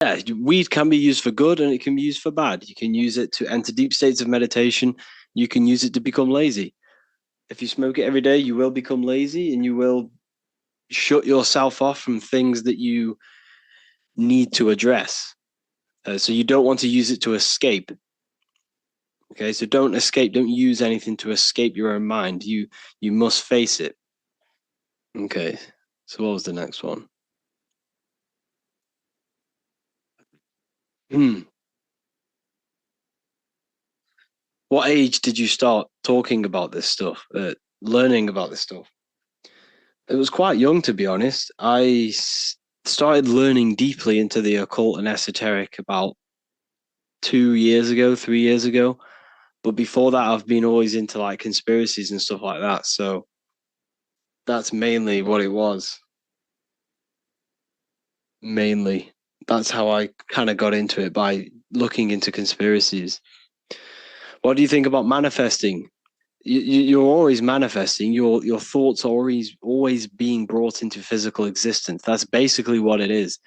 Yeah, weed can be used for good and it can be used for bad. You can use it to enter deep states of meditation. You can use it to become lazy. If you smoke it every day, you will become lazy and you will shut yourself off from things that you need to address. So you don't want to use it to escape. Okay, so don't escape. Don't use anything to escape your own mind. You must face it. Okay, so what was the next one? Hmm. What age did you start talking about this stuff, learning about this stuff? It was quite young, to be honest. Started learning deeply into the occult and esoteric about 2 years ago, 3 years ago. But before that, I've been always into like conspiracies and stuff like that. So that's mainly what it was. Mainly, that's how I kind of got into it by looking into conspiracies. What do you think about manifesting? You're always manifesting. Your thoughts are always being brought into physical existence. That's basically what it is.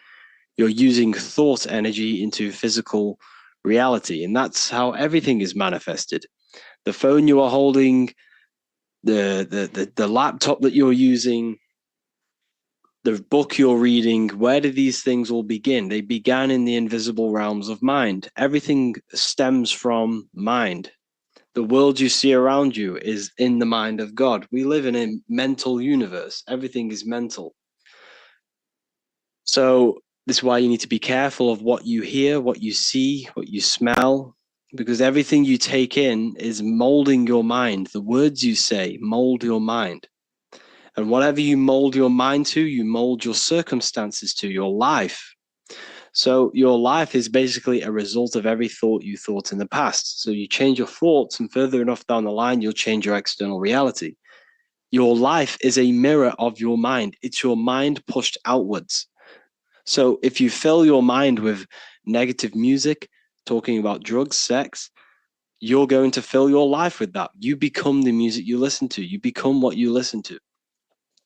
You're using thought energy into physical reality, and that's how everything is manifested. The phone you are holding, the laptop that you're using, the book you're reading, where do these things all begin? They began in the invisible realms of mind. Everything stems from mind. The world you see around you is in the mind of God. We live in a mental universe. Everything is mental. So this is why you need to be careful of what you hear, what you see, what you smell, because everything you take in is molding your mind. The words you say mold your mind. And whatever you mold your mind to, you mold your circumstances to, your life. So your life is basically a result of every thought you thought in the past. So you change your thoughts, and further enough down the line, you'll change your external reality. Your life is a mirror of your mind. It's your mind pushed outwards. So if you fill your mind with negative music, talking about drugs, sex, you're going to fill your life with that. You become the music you listen to. You become what you listen to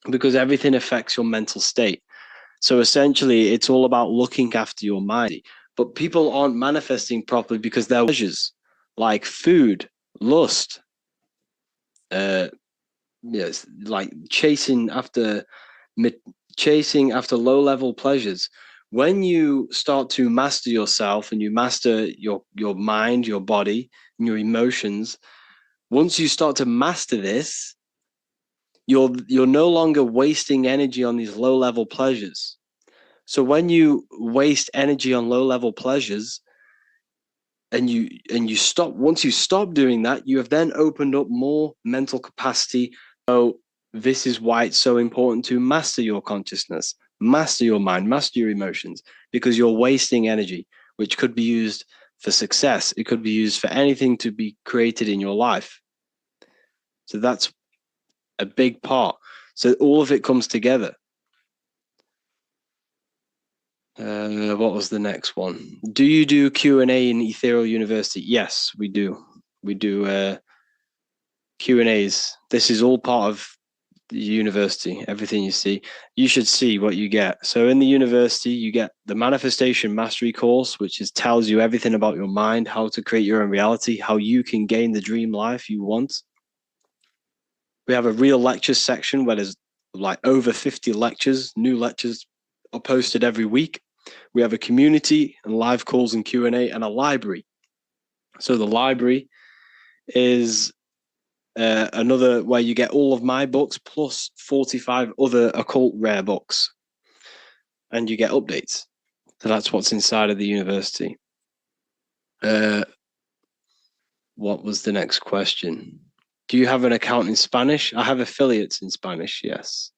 because everything affects your mental state. So essentially, it's all about looking after your mind. But people aren't manifesting properly because their pleasures, like food, lust, uh, yes, like chasing after low-level pleasures. When you start to master yourself and you master your mind, your body, and your emotions, once you start to master this, you're no longer wasting energy on these low-level pleasures. So when you waste energy on low-level pleasures and you stop, once you stop doing that, you have then opened up more mental capacity. So this is why it's so important to master your consciousness, master your mind, master your emotions, because you're wasting energy, which could be used for success. It could be used for anything to be created in your life. So that's a big part. So all of it comes together. What was the next one? Do you do Q&A in Ethereal University? Yes, we do. We do Q&As. This is all part of the university, everything you see. You should see what you get. So in the university, you get the Manifestation Mastery course, which tells you everything about your mind, how to create your own reality, how you can gain the dream life you want. We have a real lectures section where there's like over 50 lectures, new lectures are posted every week. We have a community and live calls and Q&A and a library. So the library is another where you get all of my books plus 45 other occult rare books and you get updates. So that's what's inside of the university. What was the next question? Do you have an account in Spanish? I have affiliates in Spanish, yes.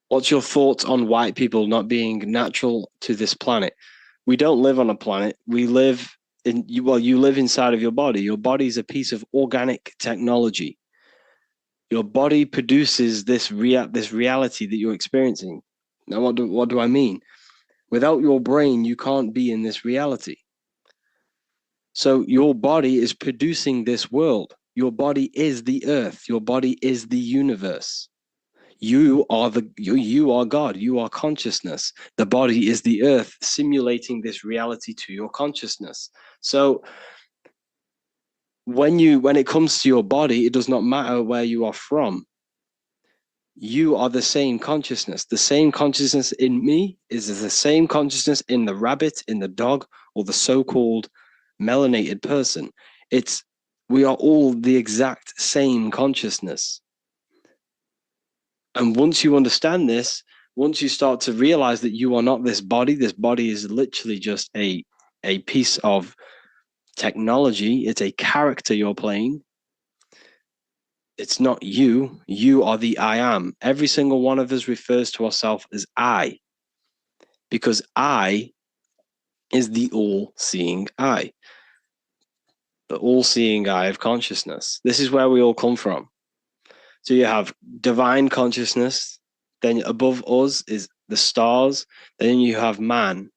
What's your thoughts on white people not being natural to this planet? We don't live on a planet. We live you live inside of your body. Your body is a piece of organic technology. Your body produces this reality that you're experiencing. Now, what do I mean? Without your brain, you can't be in this reality. So your body is producing this world. Your body is the earth. Your body is the universe. You are you are God. You are consciousness. The body is the earth, simulating this reality to your consciousness. So when it comes to your body, it does not matter where you are from. You are the same consciousness. The same consciousness in me is the same consciousness in the rabbit, in the dog, or the so-called melanated person. We are all the exact same consciousness. And once you understand this, once you start to realize that you are not this body is literally just a piece of technology. It's a character you're playing. It's not you. You are the I am. Every single one of us refers to ourselves as I, because I is the all-seeing I, the all-seeing eye of consciousness. This is where we all come from. So you have divine consciousness, then above us is the stars, then you have man.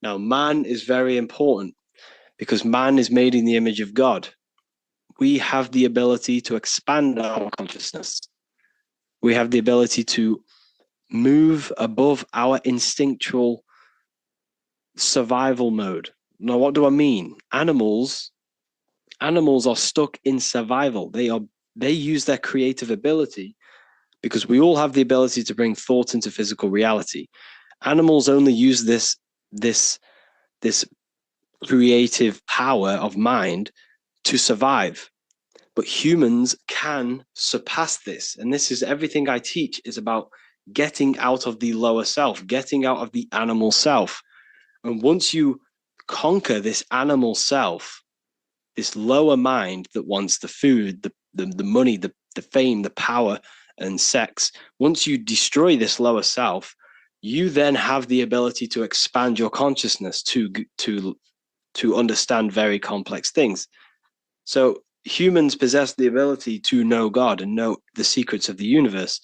Now, man is very important because man is made in the image of God. We have the ability to expand our consciousness. We have the ability to move above our instinctual survival mode. Now, what do I mean? Animals are stuck in survival. They use their creative ability because we all have the ability to bring thought into physical reality. Animals only use this creative power of mind to survive. But humans can surpass this. And this is everything I teach is about getting out of the lower self, getting out of the animal self. And once you conquer this animal self, this lower mind that wants the food, the money, the fame, the power, and sex, once you destroy this lower self, you then have the ability to expand your consciousness to understand very complex things. So humans possess the ability to know God and know the secrets of the universe.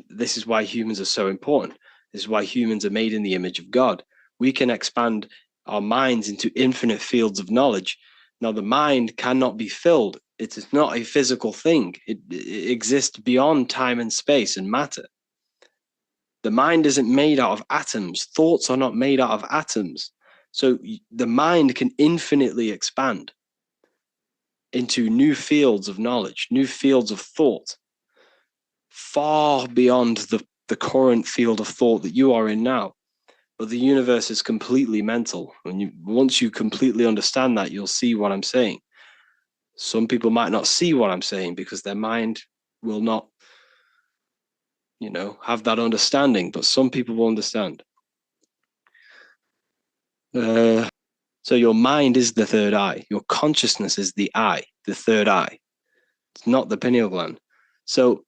This is why humans are so important. This is why humans are made in the image of God. We can expand our minds into infinite fields of knowledge. Now, the mind cannot be filled. It is not a physical thing. It exists beyond time and space and matter. The mind isn't made out of atoms. Thoughts are not made out of atoms. So the mind can infinitely expand into new fields of knowledge, new fields of thought, far beyond the current field of thought that you are in now. But the universe is completely mental. And once you completely understand that, you'll see what I'm saying. Some people might not see what I'm saying because their mind will not, have that understanding, but some people will understand. So your mind is the third eye. Your consciousness is the eye, the third eye. It's not the pineal gland. So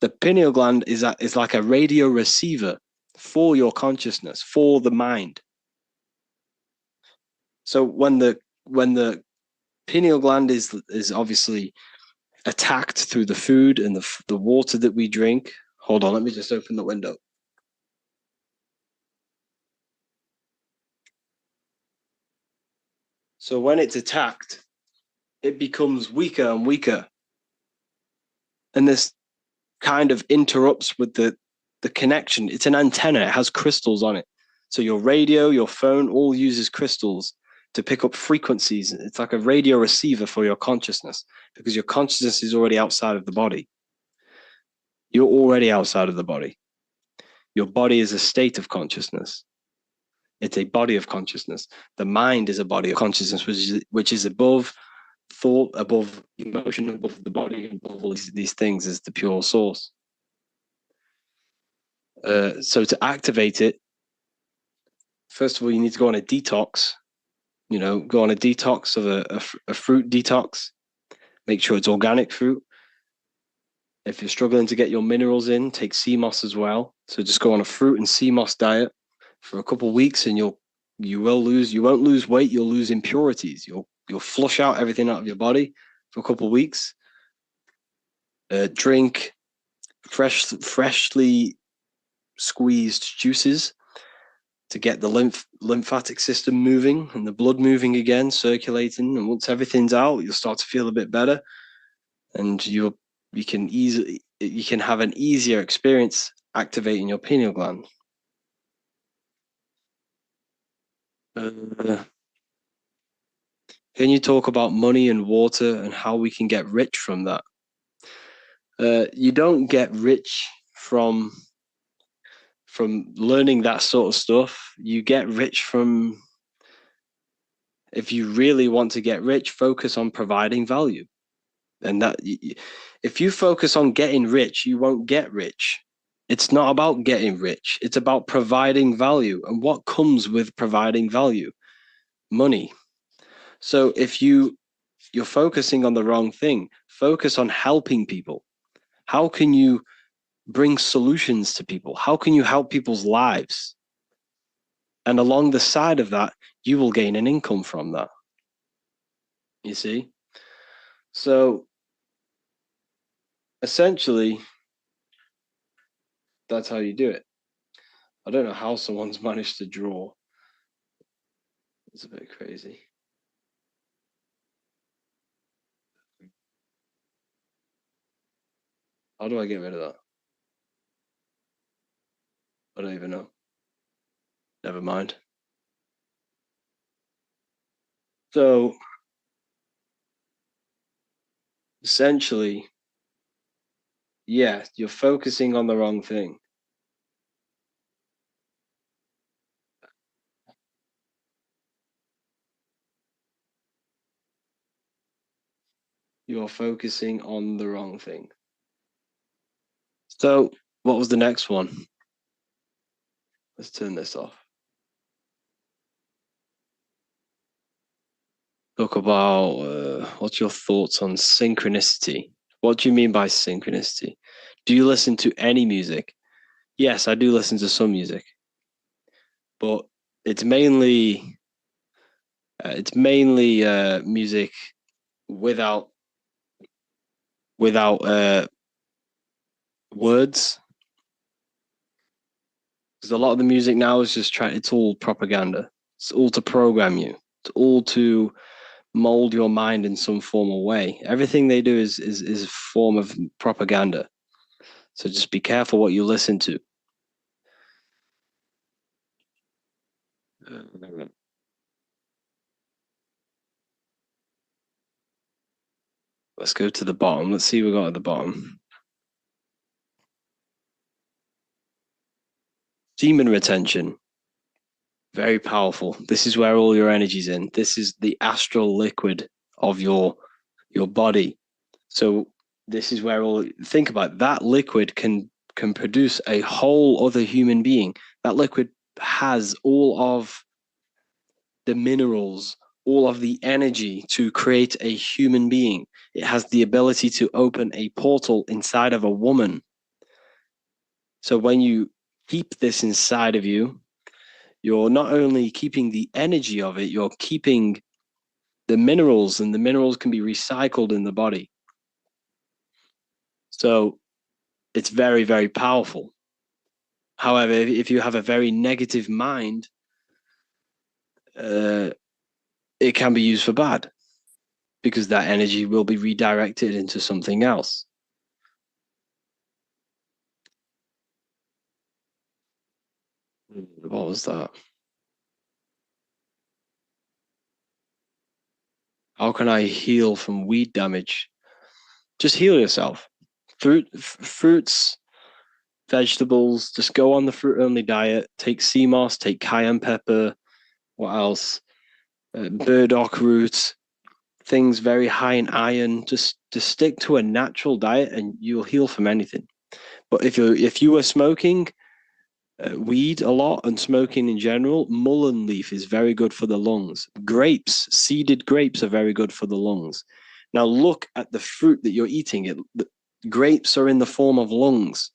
the pineal gland is like a radio receiver for your consciousness, for the mind. So when the pineal gland is obviously attacked through the food and the water that we drink. Hold on, let me just open the window. So when it's attacked, it becomes weaker and weaker. And this kind of interrupts with the connection. It's an antenna. It has crystals on it. So your radio, your phone, all uses crystals to pick up frequencies. It's like a radio receiver for your consciousness because your consciousness is already outside of the body. You're already outside of the body. Your body is a state of consciousness. It's a body of consciousness. The mind is a body of consciousness, which is above thought, above emotion, above the body, above all these things is the pure source. So to activate it, first of all, you need to go on a detox. Go on a detox of a fruit detox. Make sure it's organic fruit. If you're struggling to get your minerals in, take sea moss as well. So just go on a fruit and sea moss diet for a couple of weeks, and you won't lose weight. You'll lose impurities. You'll flush out everything out of your body for a couple of weeks. Drink freshly squeezed juices to get the lymphatic system moving and the blood moving again, circulating. And once everything's out, you'll start to feel a bit better. and you can have an easier experience activating your pineal gland. Can you talk about money and water and how we can get rich from that? You don't get rich from learning that sort of stuff. You get rich from, if you really want to get rich, focus on providing value. And that, if you focus on getting rich, you won't get rich. It's not about getting rich. It's about providing value. And what comes with providing value? Money. So if you're focusing on the wrong thing, focus on helping people. How can you bring solutions to people? How can you help people's lives? And along the side of that, you will gain an income from that. You see? So essentially, that's how you do it. I don't know how someone's managed to draw. It's a bit crazy. How do I get rid of that? I don't even know. Never mind. So essentially, yeah, you're focusing on the wrong thing. You're focusing on the wrong thing. So what was the next one? Let's turn this off. Talk about what's your thoughts on synchronicity? What do you mean by synchronicity? Do you listen to any music? Yes, I do listen to some music, but it's mainly music without words. Because a lot of the music now is just it's all propaganda. It's all to program you. It's all to mold your mind in some formal way. Everything they do is a form of propaganda. So just be careful what you listen to. Let's go to the bottom. Let's see what we got at the bottom. Demon retention. Very powerful. This is where all your energy's in. This is the astral liquid of your body. So this is where think about it. That liquid can produce a whole other human being. That liquid has all of the minerals, all of the energy to create a human being. It has the ability to open a portal inside of a woman. So when you keep this inside of you, you're not only keeping the energy of it, you're keeping the minerals, and the minerals can be recycled in the body. So it's very, very powerful. However, if you have a very negative mind, it can be used for bad because that energy will be redirected into something else. What was that? How can I heal from weed damage? Just heal yourself. Fruits, vegetables, just go on the fruit only diet. Take sea moss, take cayenne pepper. What else? Burdock root, things very high in iron. Just stick to a natural diet and you'll heal from anything. But if you were smoking weed a lot and smoking in general, mullein leaf is very good for the lungs. Grapes, seeded grapes are very good for the lungs. Now look at the fruit that you're eating. Grapes are in the form of lungs.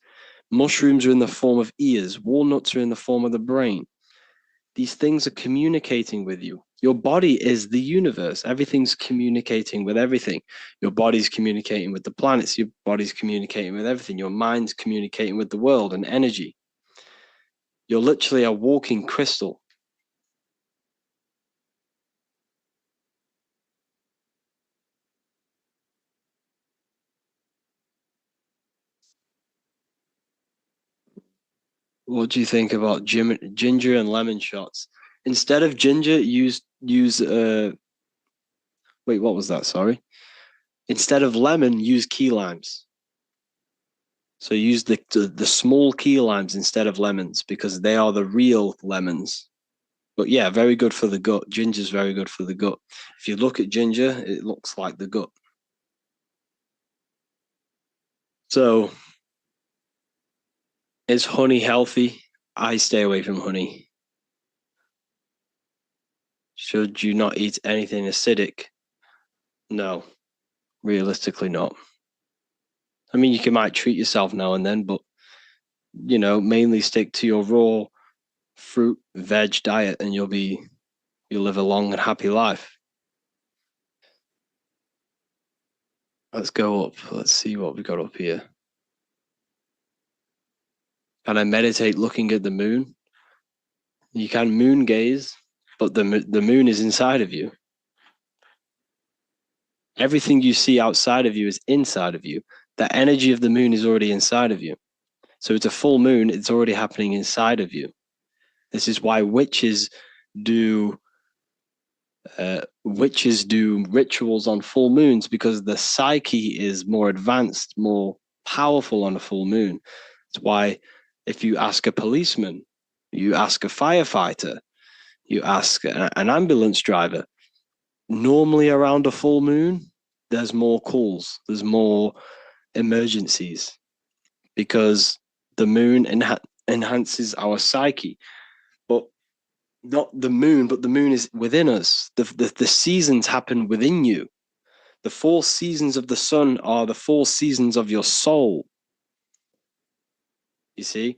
Mushrooms are in the form of ears. Walnuts are in the form of the brain. These things are communicating with you. Your body is the universe. Everything's communicating with everything. Your body's communicating with the planets. Your body's communicating with everything. Your mind's communicating with the world and energy. You're literally a walking crystal. What do you think about ginger and lemon shots? Instead of ginger, use wait, what was that? Sorry. Instead of lemon, use key limes. So use the small key limes instead of lemons because they are the real lemons. But yeah, very good for the gut. Ginger's very good for the gut. If you look at ginger, it looks like the gut. So is honey healthy? I stay away from honey. Should you not eat anything acidic? No, realistically not. I mean, might treat yourself now and then, but mainly stick to your raw fruit, veg diet, and you'll live a long and happy life. Let's go up. Let's see what we got up here. Can I meditate looking at the moon? You can moon gaze, but the moon is inside of you. Everything you see outside of you is inside of you. The energy of the moon is already inside of you. So it's a full moon, it's already happening inside of you. This is why do witches do rituals on full moons because the psyche is more advanced, more powerful on a full moon. It's why if you ask a policeman, you ask a firefighter, you ask an ambulance driver, normally around a full moon, there's more calls, there's more emergencies because the moon enhances our psyche. But not the moon, but the moon is within us. The seasons happen within you. The 4 seasons of the sun are the 4 seasons of your soul. You see?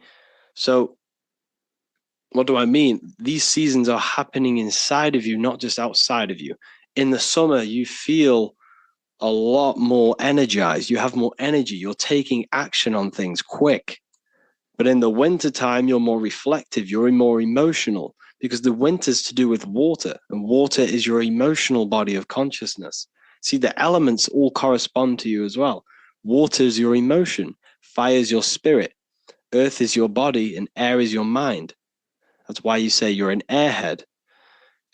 So what do I mean? These seasons are happening inside of you, not just outside of you. In the summer, you feel a lot more energized. You have more energy. You're taking action on things quick. But in the wintertime, you're more reflective. You're more emotional because the winter's to do with water, and water is your emotional body of consciousness. See, the elements all correspond to you as well. Water is your emotion, fire is your spirit, earth is your body, and air is your mind. That's why you say you're an airhead.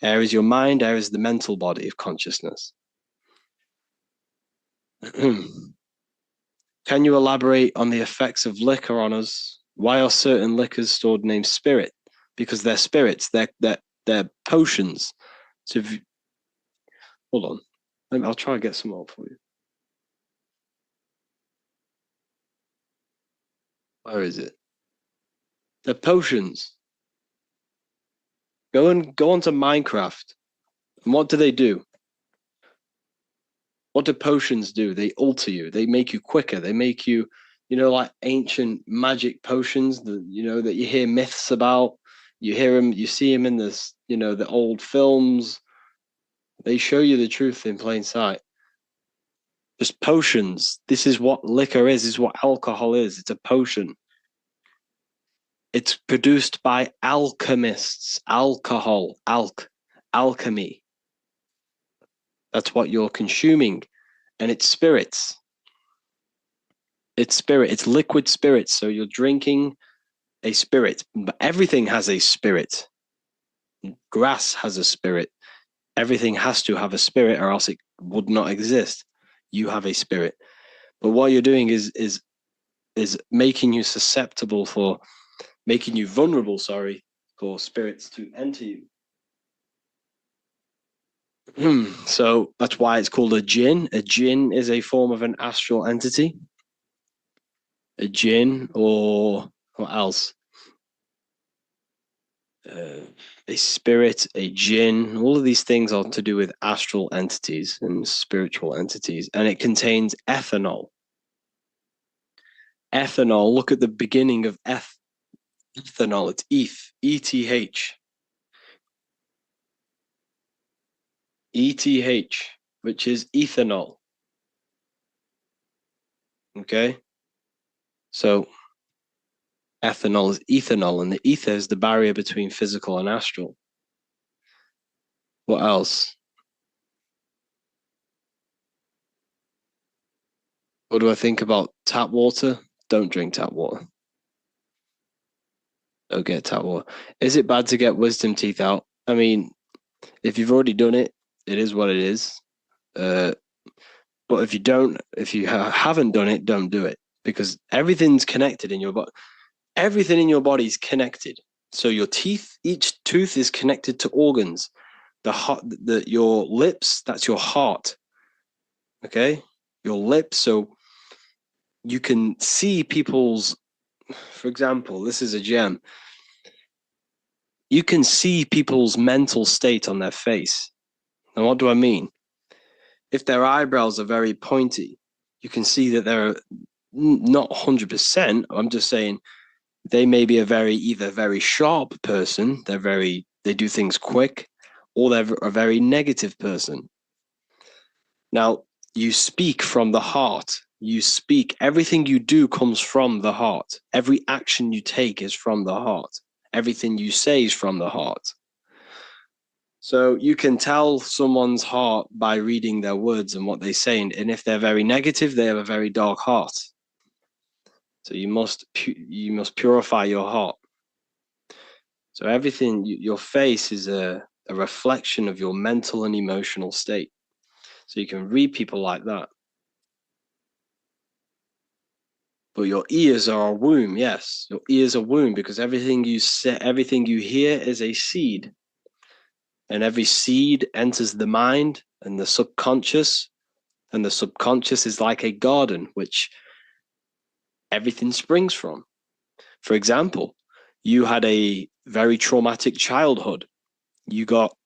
Air is your mind, air is the mental body of consciousness. Can you elaborate on the effects of liquor on us? Why are certain liquors stored named spirit? Because they're spirits, they're potions. So hold on, I'll try and get some more for you. Where is it? They're potions. Go onto Minecraft. And what do they do? What do potions do? They alter you. They make you quicker. They make you, like ancient magic potions that you hear myths about. You hear them, you see them in this, the old films. They show you the truth in plain sight. Just potions. This is what liquor is. This is what alcohol is. It's a potion. It's produced by alchemists. Alcohol, alchemy. That's what you're consuming. And it's spirits. It's spirit. It's liquid spirits. So you're drinking a spirit. But everything has a spirit. Grass has a spirit. Everything has to have a spirit or else it would not exist. You have a spirit. But what you're doing is making you susceptible making you vulnerable, for spirits to enter you. So that's why it's called a jinn. A jinn is a form of an astral entity. A jinn, or what else? A spirit, a jinn. All of these things are to do with astral entities and spiritual entities, and it contains ethanol. Ethanol. Look at the beginning of ethanol. It's ETH. ETH, which is ethanol. Okay. So ethanol is ethanol, and the ether is the barrier between physical and astral. What else? What do I think about tap water? Don't drink tap water. Don't get tap water. Is it bad to get wisdom teeth out? I mean, if you've already done it, it is what it is. But if you haven't done it, don't do it, because everything's connected in your body. Everything in your body is connected. So your teeth, each tooth is connected to organs. The heart, your lips, that's your heart. Okay, your lips. So you can see people's. For example, this is a gem. You can see people's mental state on their face. And what do I mean? If their eyebrows are very pointy, you can see that they're not 100%. I'm just saying they may be either very sharp person, they do things quick, or they're a very negative person. Now, you speak from the heart. Everything you do comes from the heart. Every action you take is from the heart. Everything you say is from the heart. So you can tell someone's heart by reading their words and what they say. And if they're very negative, they have a very dark heart. So you must purify your heart. So everything, your face is a reflection of your mental and emotional state. So you can read people like that. But your ears are a womb. Yes, your ears are womb, because everything you say, everything you hear is a seed. And every seed enters the mind and the subconscious. And the subconscious is like a garden, which everything springs from. For example, you had a very traumatic childhood. You got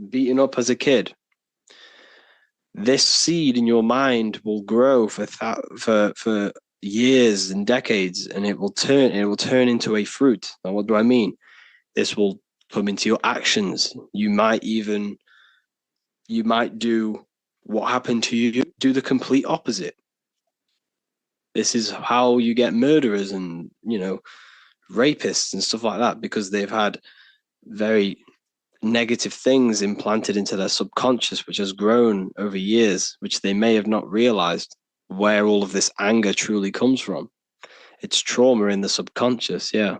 beaten up as a kid. This seed in your mind will grow for years and decades, and it will turn into a fruit. Now, what do I mean? This will come into your actions. You might do what happened to you, do the complete opposite. This is how you get murderers and, rapists and stuff like that, because they've had very negative things implanted into their subconscious, which has grown over years, which they may have not realized where all of this anger truly comes from. It's trauma in the subconscious. Yeah,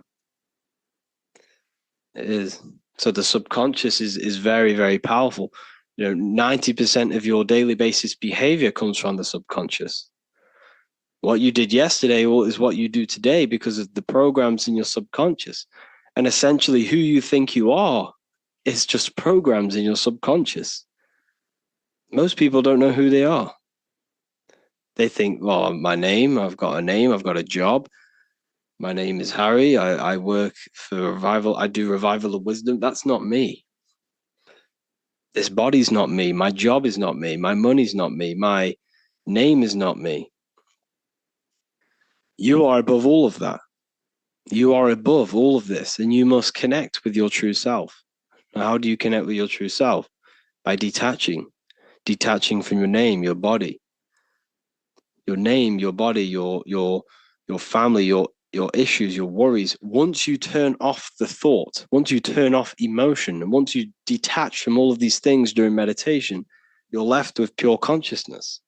it is. So the subconscious is very, very powerful. 90% of your daily basis behavior comes from the subconscious. What you did yesterday is what you do today, because of the programs in your subconscious. And essentially, who you think you are is just programs in your subconscious. Most people don't know who they are. They think, well, I've got a name, I've got a job. My name is Harry. I work for Revival. I do Revival of Wisdom. That's not me. This body's not me. My job is not me. My money's not me. My name is not me. You are above all of that. You are above all of this, and you must connect with your true self. Now, how do you connect with your true self? By detaching from your name, your body, your name, your body, your family, your issues, your worries. Once you turn off the thought, once you turn off emotion, and once you detach from all of these things during meditation, you're left with pure consciousness.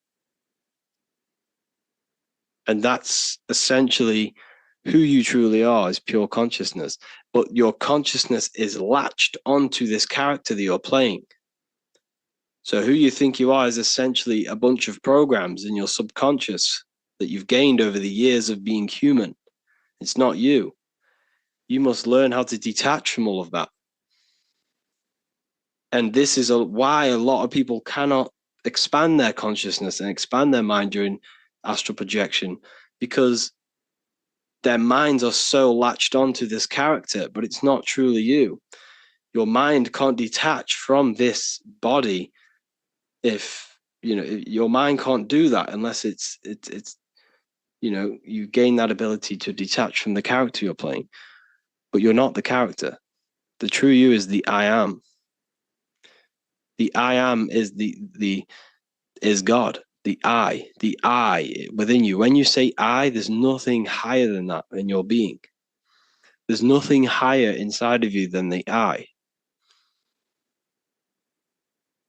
And that's essentially who you truly are, is pure consciousness. But your consciousness is latched onto this character that you're playing. So who you think you are is essentially a bunch of programs in your subconscious that you've gained over the years of being human. It's not you. You must learn how to detach from all of that. And this is why a lot of people cannot expand their consciousness and expand their mind during astral projection, because their minds are so latched onto this character, but it's not truly you. Your mind can't detach from this body. If your mind can't do that unless it's you gain that ability to detach from the character you're playing. But you're not the character. The true you is the I am. The I am is is God. The I within you. When you say I, there's nothing higher than that in your being. There's nothing higher inside of you than the I.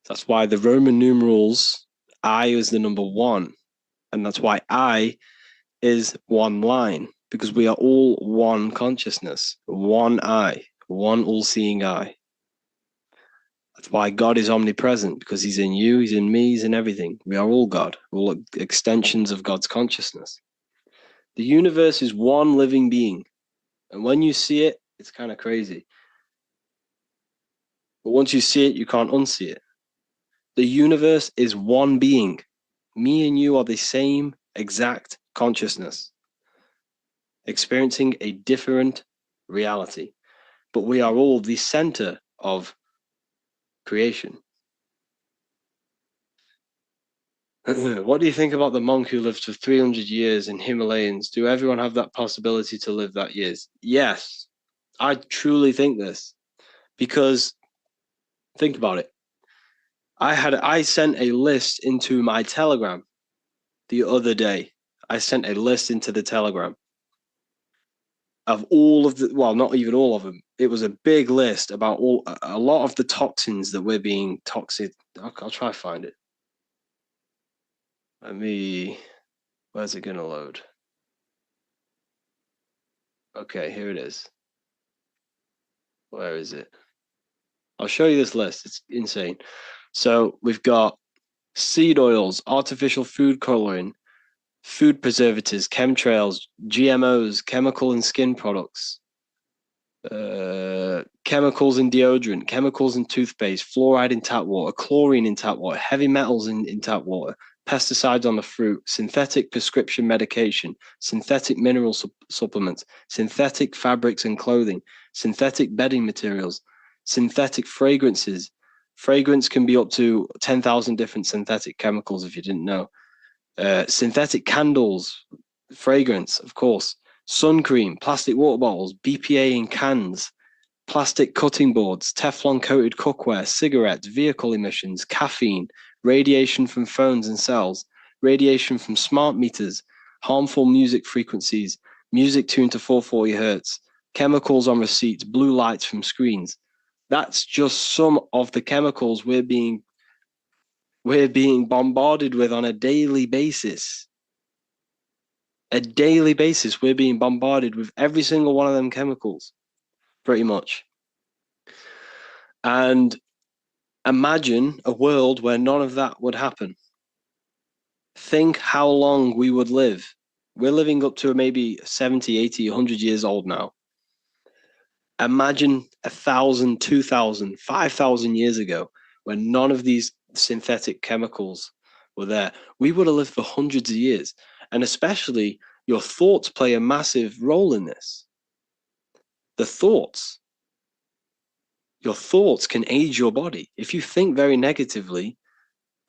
That's why the Roman numerals, I is the number one. And that's why I is one line, because we are all one consciousness, one eye, one all-seeing eye. That's why God is omnipresent, because he's in you, he's in me, he's in everything. We are all God, all extensions of God's consciousness. The universe is one living being. And when you see it, it's kind of crazy. But once you see it, you can't unsee it. The universe is one being. Me and you are the same exact consciousness, experiencing a different reality. But we are all the center of creation. What do you think about the monk who lived for 300 years in Himalayas? Do everyone have that possibility to live that years? Yes, I truly think this, because think about it. I sent a list into my Telegram the other day. I sent a list into the Telegram of all of the, well, not even all of them. It was a big list about a lot of the toxins that we're being toxic. I'll try to find it. Where's it going to load? Okay, here it is. Where is it? I'll show you this list. It's insane. So we've got seed oils, artificial food coloring, food preservatives, chemtrails, GMOs, chemical and skin products, chemicals in deodorant, chemicals in toothpaste, fluoride in tap water, chlorine in tap water, heavy metals in tap water, pesticides on the fruit, synthetic prescription medication, synthetic mineral supplements, synthetic fabrics and clothing, synthetic bedding materials, synthetic fragrances. Fragrance can be up to 10,000 different synthetic chemicals, if you didn't know. Synthetic candles, fragrance, of course, sun cream, plastic water bottles, BPA in cans, plastic cutting boards, Teflon coated cookware, cigarettes, vehicle emissions, caffeine, radiation from phones and cells, radiation from smart meters, harmful music frequencies, music tuned to 440 hertz, chemicals on receipts, blue lights from screens. That's just some of the chemicals we're being bombarded with on a daily basis. A daily basis, we're being bombarded with every single one of them chemicals, pretty much. And imagine a world where none of that would happen. Think how long we would live. We're living up to maybe 70, 80, 100 years old now. Imagine 1,000, 2,000, 5,000 years ago, when none of these synthetic chemicals were there. We would have lived for hundreds of years. And especially your thoughts play a massive role in this. The thoughts. Your thoughts can age your body. If you think very negatively,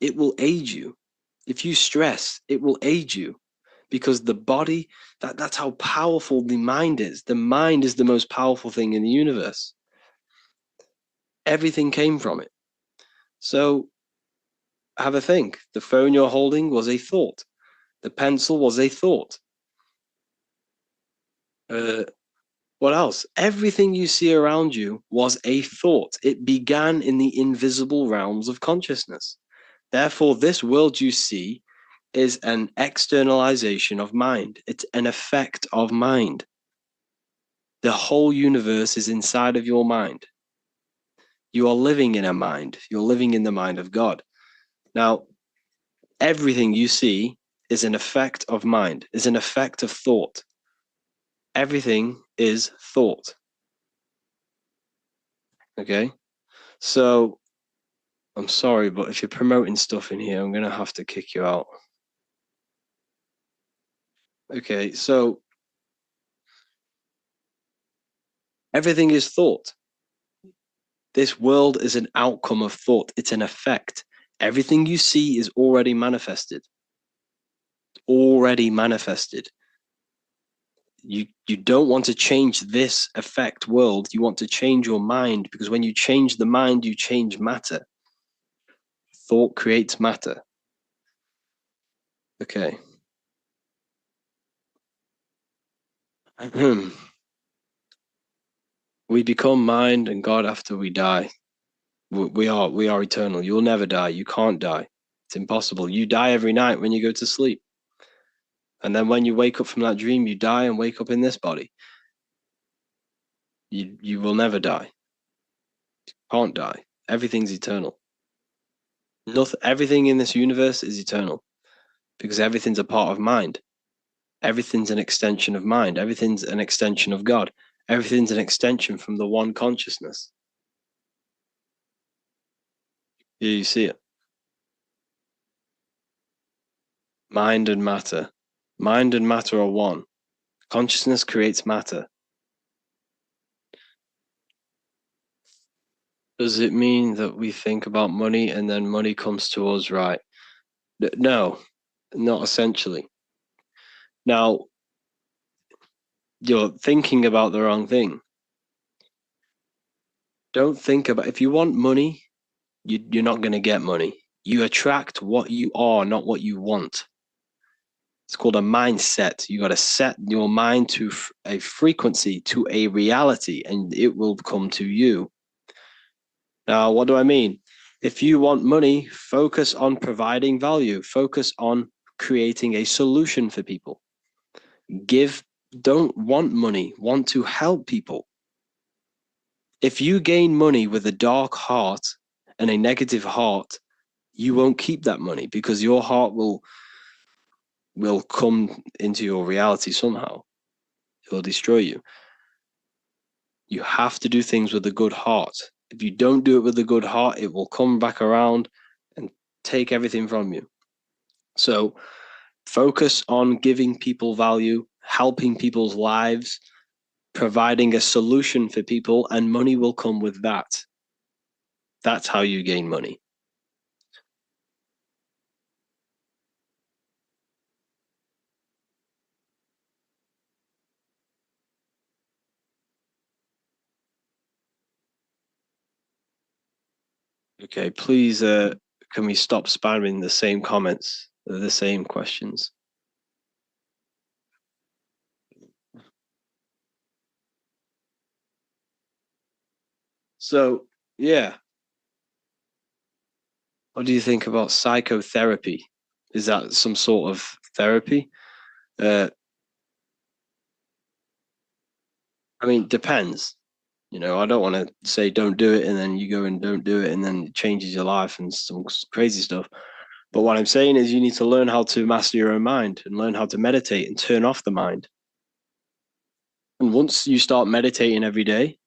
it will age you. If you stress, it will age you. Because the body, that's how powerful the mind is. The mind is the most powerful thing in the universe. Everything came from it. So have a think. The phone you're holding was a thought. The pencil was a thought. What else? Everything you see around you was a thought. It began in the invisible realms of consciousness. Therefore, this world you see is an externalization of mind. It's an effect of mind. The whole universe is inside of your mind. You are living in a mind. You're living in the mind of God. Now, everything you see is an effect of mind, is an effect of thought. Everything is thought. Okay? So, I'm sorry, but if you're promoting stuff in here, I'm going to have to kick you out. Okay, so everything is thought. This world is an outcome of thought. It's an effect. Everything you see is already manifested. Already manifested. You don't want to change this effect world. You want to change your mind, because when you change the mind, you change matter. Thought creates matter. Okay. We become mind and God after we die. We are eternal. You'll never die. You can't die. It's impossible. You die every night when you go to sleep. And then when you wake up from that dream, you die and wake up in this body. You will never die. Can't die. Everything's eternal. Nothing, everything in this universe is eternal because everything's a part of mind. Everything's an extension of mind. Everything's an extension of God. Everything's an extension from the one consciousness. Here you see it. Mind and matter. Mind and matter are one. Consciousness creates matter. Does it mean that we think about money and then money comes to us, right? No, not essentially. Now, you're thinking about the wrong thing. Don't think about, if you want money, you're not going to get money. You attract what you are, not what you want. It's called a mindset. You got to set your mind to a frequency, to a reality, and it will come to you. Now, what do I mean? If you want money, focus on providing value. Focus on creating a solution for people. Don't want money, want to help people. If you gain money with a dark heart and a negative heart, you won't keep that money because your heart will come into your reality somehow. It will destroy you. You have to do things with a good heart. If you don't do it with a good heart, it will come back around and take everything from you. So focus on giving people value, helping people's lives, providing a solution for people, and money will come with that. That's how you gain money. Okay, please, can we stop spamming the same comments, the same questions? So, yeah. What do you think about psychotherapy? Is that some sort of therapy? I mean, depends. You know, I don't want to say don't do it and then you go and don't do it and then it changes your life and some crazy stuff. But what I'm saying is you need to learn how to master your own mind and learn how to meditate and turn off the mind. And once you start meditating every day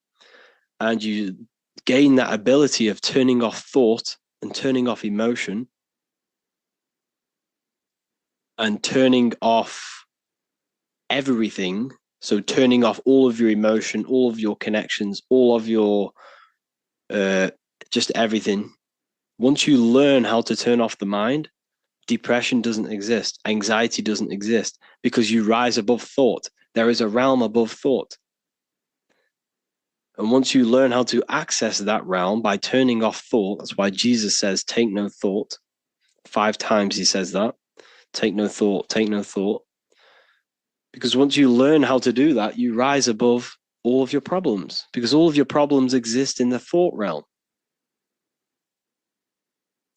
and you gain that ability of turning off thought and turning off emotion and turning off everything, so turning off all of your emotion, all of your connections, all of your just everything. Once you learn how to turn off the mind, depression doesn't exist, anxiety doesn't exist, because you rise above thought. There is a realm above thought. And once you learn how to access that realm by turning off thought, that's why Jesus says, take no thought. 5 times he says that. Take no thought, take no thought. Because once you learn how to do that, you rise above all of your problems, because all of your problems exist in the thought realm.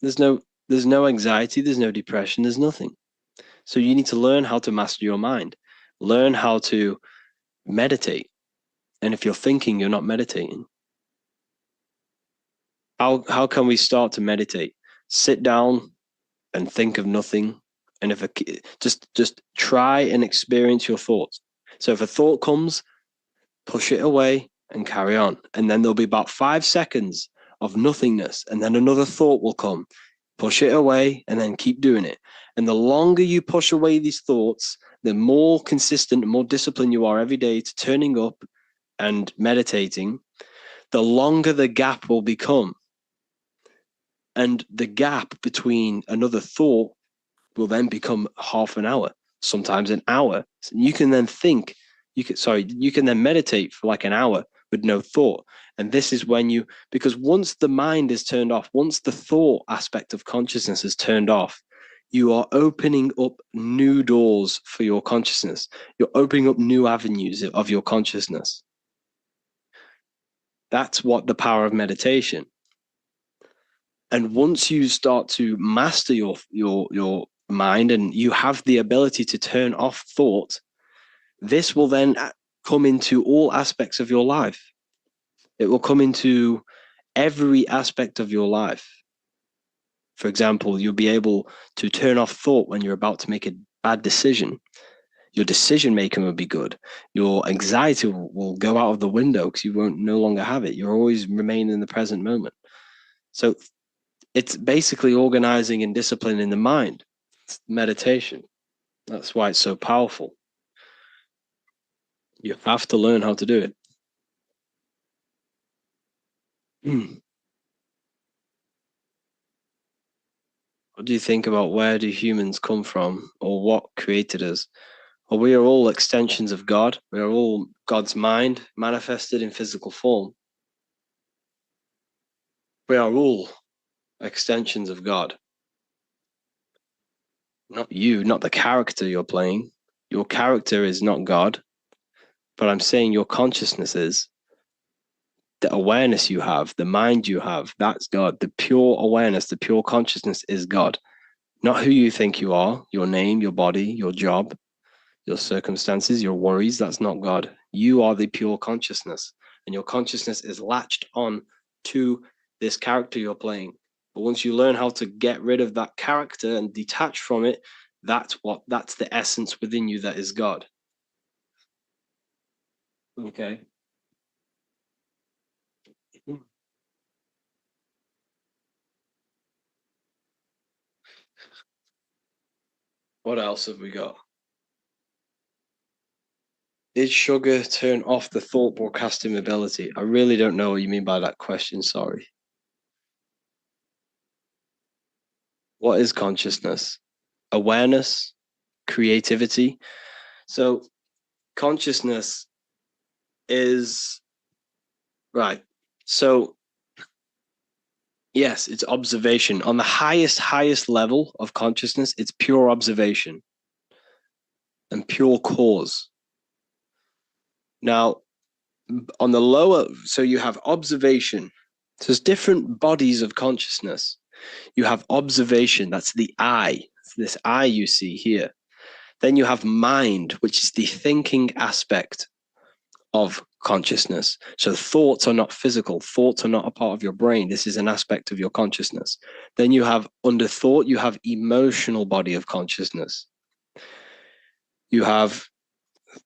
There's no anxiety, there's no depression, there's nothing. So you need to learn how to master your mind, learn how to meditate. And if you're thinking, you're not meditating. How can we start to meditate? Sit down and think of nothing. And if just try and experience your thoughts. So if a thought comes, push it away and carry on. And then there'll be about 5 seconds of nothingness. And then another thought will come. Push it away and then keep doing it. And the longer you push away these thoughts, the more consistent and more disciplined you are every day to turning up and meditating, the longer the gap will become. And the gap between another thought will then become half an hour, sometimes an hour. You can then think, you can then meditate for like an hour with no thought. And this is when because once the mind is turned off, once the thought aspect of consciousness is turned off, you are opening up new doors for your consciousness. You're opening up new avenues of your consciousness. That's what the power of meditation. And once you start to master your mind and you have the ability to turn off thought, this will then come into all aspects of your life. It will come into every aspect of your life. For example, you'll be able to turn off thought when you're about to make a bad decision. Your decision making will be good. Your anxiety will go out of the window because you won't no longer have it. You'll always remain in the present moment. So it's basically organizing and disciplining the mind. It's meditation. That's why it's so powerful. You have to learn how to do it. What do you think about where do humans come from or what created us? Well, we are all extensions of God. We are all God's mind manifested in physical form. We are all extensions of God. Not you, not the character you're playing. Your character is not God, but I'm saying your consciousness is. The awareness you have, the mind you have, that's God. The pure awareness, the pure consciousness is God. Not who you think you are, your name, your body, your job, your circumstances, your worries. That's not God. You are the pure consciousness, and your consciousness is latched on to this character you're playing. But once you learn how to get rid of that character and detach from it, that's the essence within you that is God. Okay. What else have we got? Did sugar turn off the thought broadcasting ability? I really don't know what you mean by that question. Sorry. What is consciousness? Awareness, creativity. So consciousness is right. So yes, it's observation. On the highest level of consciousness, it's pure observation and pure cause. Now, on the lower, so you have observation. So there's different bodies of consciousness. You have observation, that's the eye, this eye you see here. Then you have mind, which is the thinking aspect of consciousness. So thoughts are not physical. Thoughts are not a part of your brain. This is an aspect of your consciousness. Then you have under thought, you have emotional body of consciousness. You have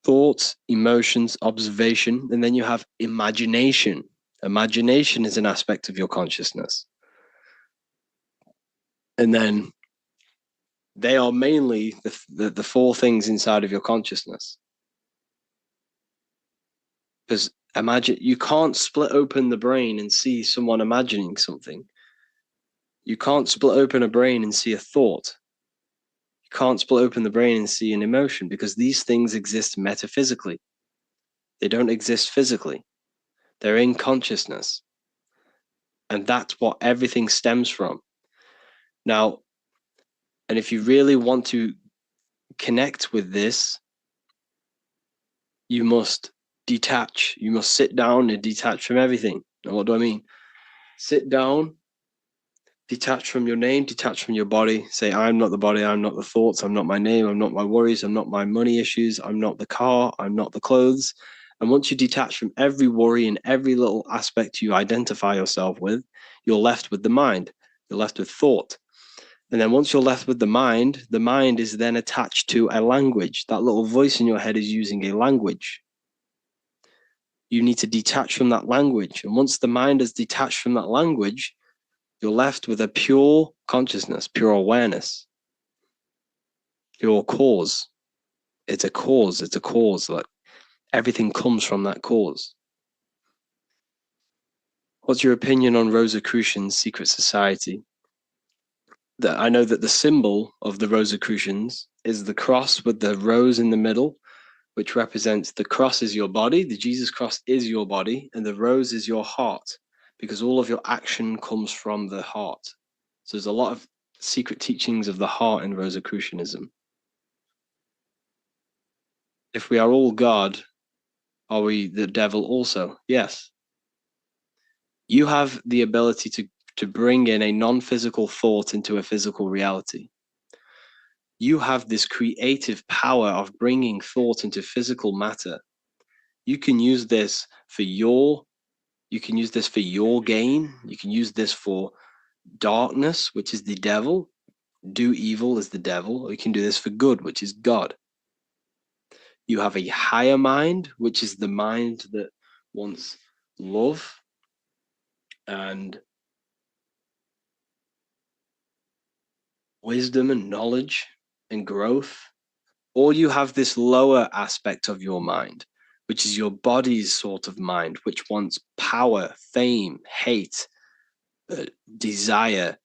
thoughts, emotions, observation, and then you have imagination. Imagination is an aspect of your consciousness. And then they are mainly the four things inside of your consciousness. Because imagine, you can't split open the brain and see someone imagining something. You can't split open a brain and see a thought. You can't split open the brain and see an emotion because these things exist metaphysically. They don't exist physically. They're in consciousness. And that's what everything stems from. Now, and if you really want to connect with this, you must detach. You must sit down and detach from everything. And what do I mean? Sit down, detach from your name, detach from your body. Say, I'm not the body, I'm not the thoughts, I'm not my name, I'm not my worries, I'm not my money issues, I'm not the car, I'm not the clothes. And once you detach from every worry and every little aspect you identify yourself with, you're left with the mind. You're left with thought. And then once you're left with the mind is then attached to a language. That little voice in your head is using a language. You need to detach from that language. And once the mind is detached from that language, you're left with a pure consciousness, pure awareness, pure cause. It's a cause. It's a cause. Like everything comes from that cause. What's your opinion on Rosicrucians' secret society? That I know that the symbol of the Rosicrucians is the cross with the rose in the middle, which represents the cross is your body, the Jesus cross is your body, and the rose is your heart, because all of your action comes from the heart. So there's a lot of secret teachings of the heart in Rosicrucianism. If we are all God, are we the devil also? Yes. You have the ability to bring in a non-physical thought into a physical reality. You have this creative power of bringing thought into physical matter. You can use this for your gain. You can use this for darkness, which is the devil. Do evil is the devil. Or you can do this for good, which is God. You have a higher mind, which is the mind that wants love and wisdom and knowledge and growth. Or you have this lower aspect of your mind, which is your body's sort of mind, which wants power, fame, hate, desire,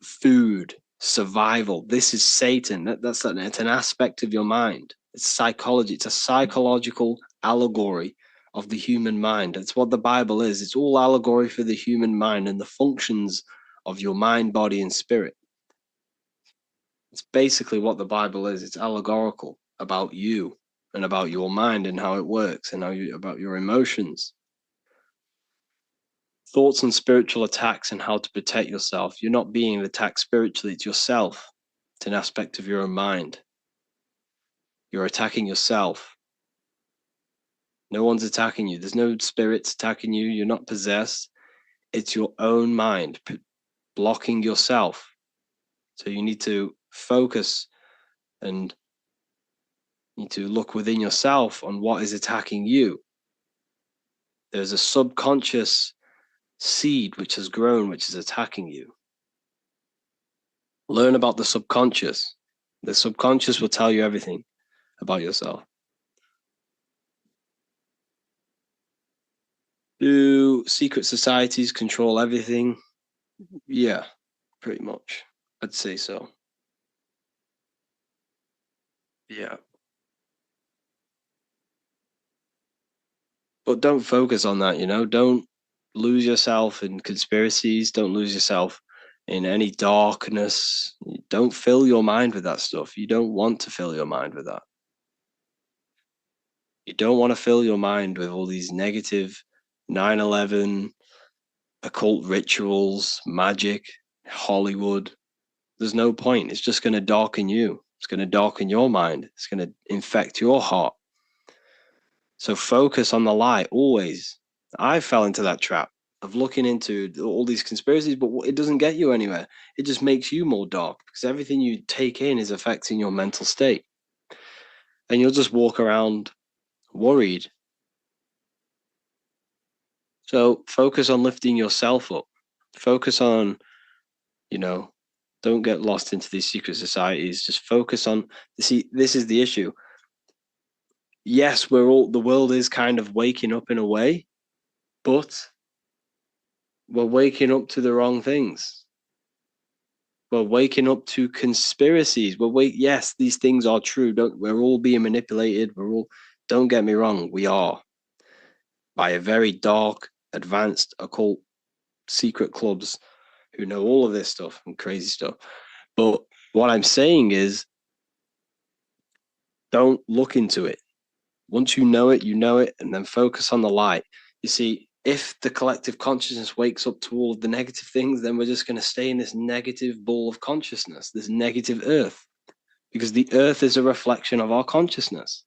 food, survival. This is Satan. It's an aspect of your mind. It's psychology. It's a psychological allegory of the human mind. That's what the Bible is. It's all allegory for the human mind and the functions of your mind, body, and spirit. It's basically what the Bible is. It's allegorical about you and about your mind and how it works and about your emotions. Thoughts on spiritual attacks and how to protect yourself. You're not being attacked spiritually, it's yourself. It's an aspect of your own mind. You're attacking yourself. No one's attacking you. There's no spirits attacking you. You're not possessed. It's your own mind blocking yourself. So you need to focus and need to look within yourself on what is attacking you. There's a subconscious seed which has grown, which is attacking you. Learn about the subconscious. The subconscious will tell you everything about yourself. Do secret societies control everything? Yeah, pretty much. I'd say so. Yeah. But don't focus on that, Don't lose yourself in conspiracies. Don't lose yourself in any darkness. Don't fill your mind with that stuff. You don't want to fill your mind with that. You don't want to fill your mind with all these negative 9/11, occult rituals, magic, Hollywood. There's no point. It's just going to darken you. It's going to darken your mind. It's going to infect your heart. So focus on the light always. I fell into that trap of looking into all these conspiracies, but it doesn't get you anywhere. It just makes you more dark because everything you take in is affecting your mental state. And you'll just walk around worried. So focus on lifting yourself up. Focus on, don't get lost into these secret societies. Just focus on, see, this is the issue. Yes, the world is kind of waking up in a way, but we're waking up to the wrong things. We're waking up to conspiracies. Yes, these things are true. We're all being manipulated. Don't get me wrong, we are by a very dark, advanced, occult, secret clubs who know all of this stuff and crazy stuff. But what I'm saying is, don't look into it. Once you know it, and then focus on the light. You see, if the collective consciousness wakes up to all of the negative things, then we're just going to stay in this negative ball of consciousness, this negative earth, because the earth is a reflection of our consciousness.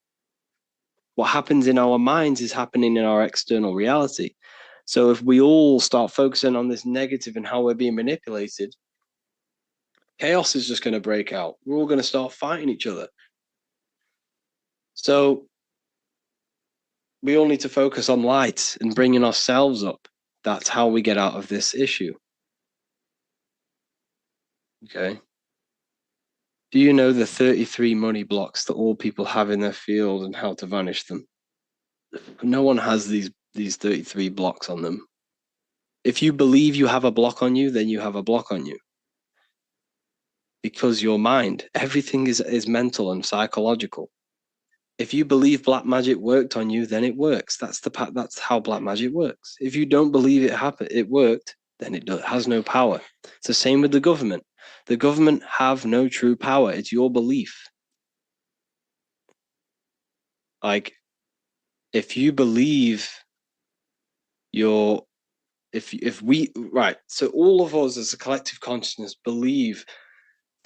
What happens in our minds is happening in our external reality. So if we all start focusing on this negative and how we're being manipulated, chaos is just going to break out. We're all going to start fighting each other. So we all need to focus on light and bringing ourselves up. That's how we get out of this issue. Okay. Do you know the 33 money blocks that all people have in their field and how to vanish them? No one has these 33 blocks on them. If you believe you have a block on you, then you have a block on you. Because your mind, everything is mental and psychological. If you believe black magic worked on you, then it works. That's how black magic works. If you don't believe it worked, then it has no power. It's the same with the government. The government have no true power. It's your belief. Like, if you believe if we, right, so all of us as a collective consciousness believe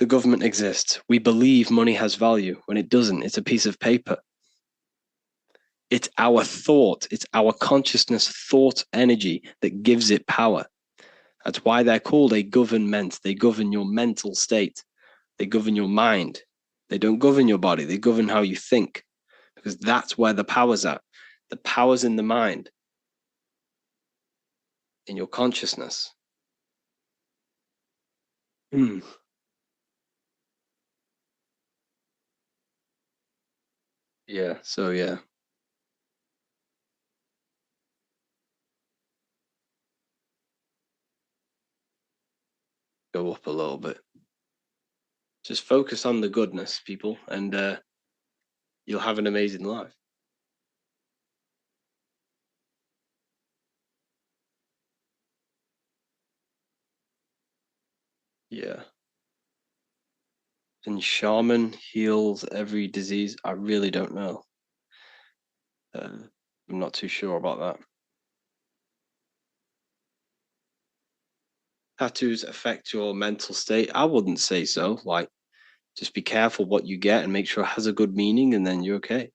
the government exists. We believe money has value when it doesn't. It's a piece of paper. It's our thought, it's our consciousness thought energy that gives it power. That's why they're called a government. They govern your mental state. They govern your mind. They don't govern your body. They govern how you think, because that's where the power's at. The power's in the mind, in your consciousness. Yeah. So yeah, go up a little bit. Just focus on the goodness, people, and you'll have an amazing life. Yeah. And shaman heals every disease. I really don't know. I'm not too sure about that. Tattoos affect your mental state? I wouldn't say so. Like, just be careful what you get and make sure it has a good meaning, and then you're okay.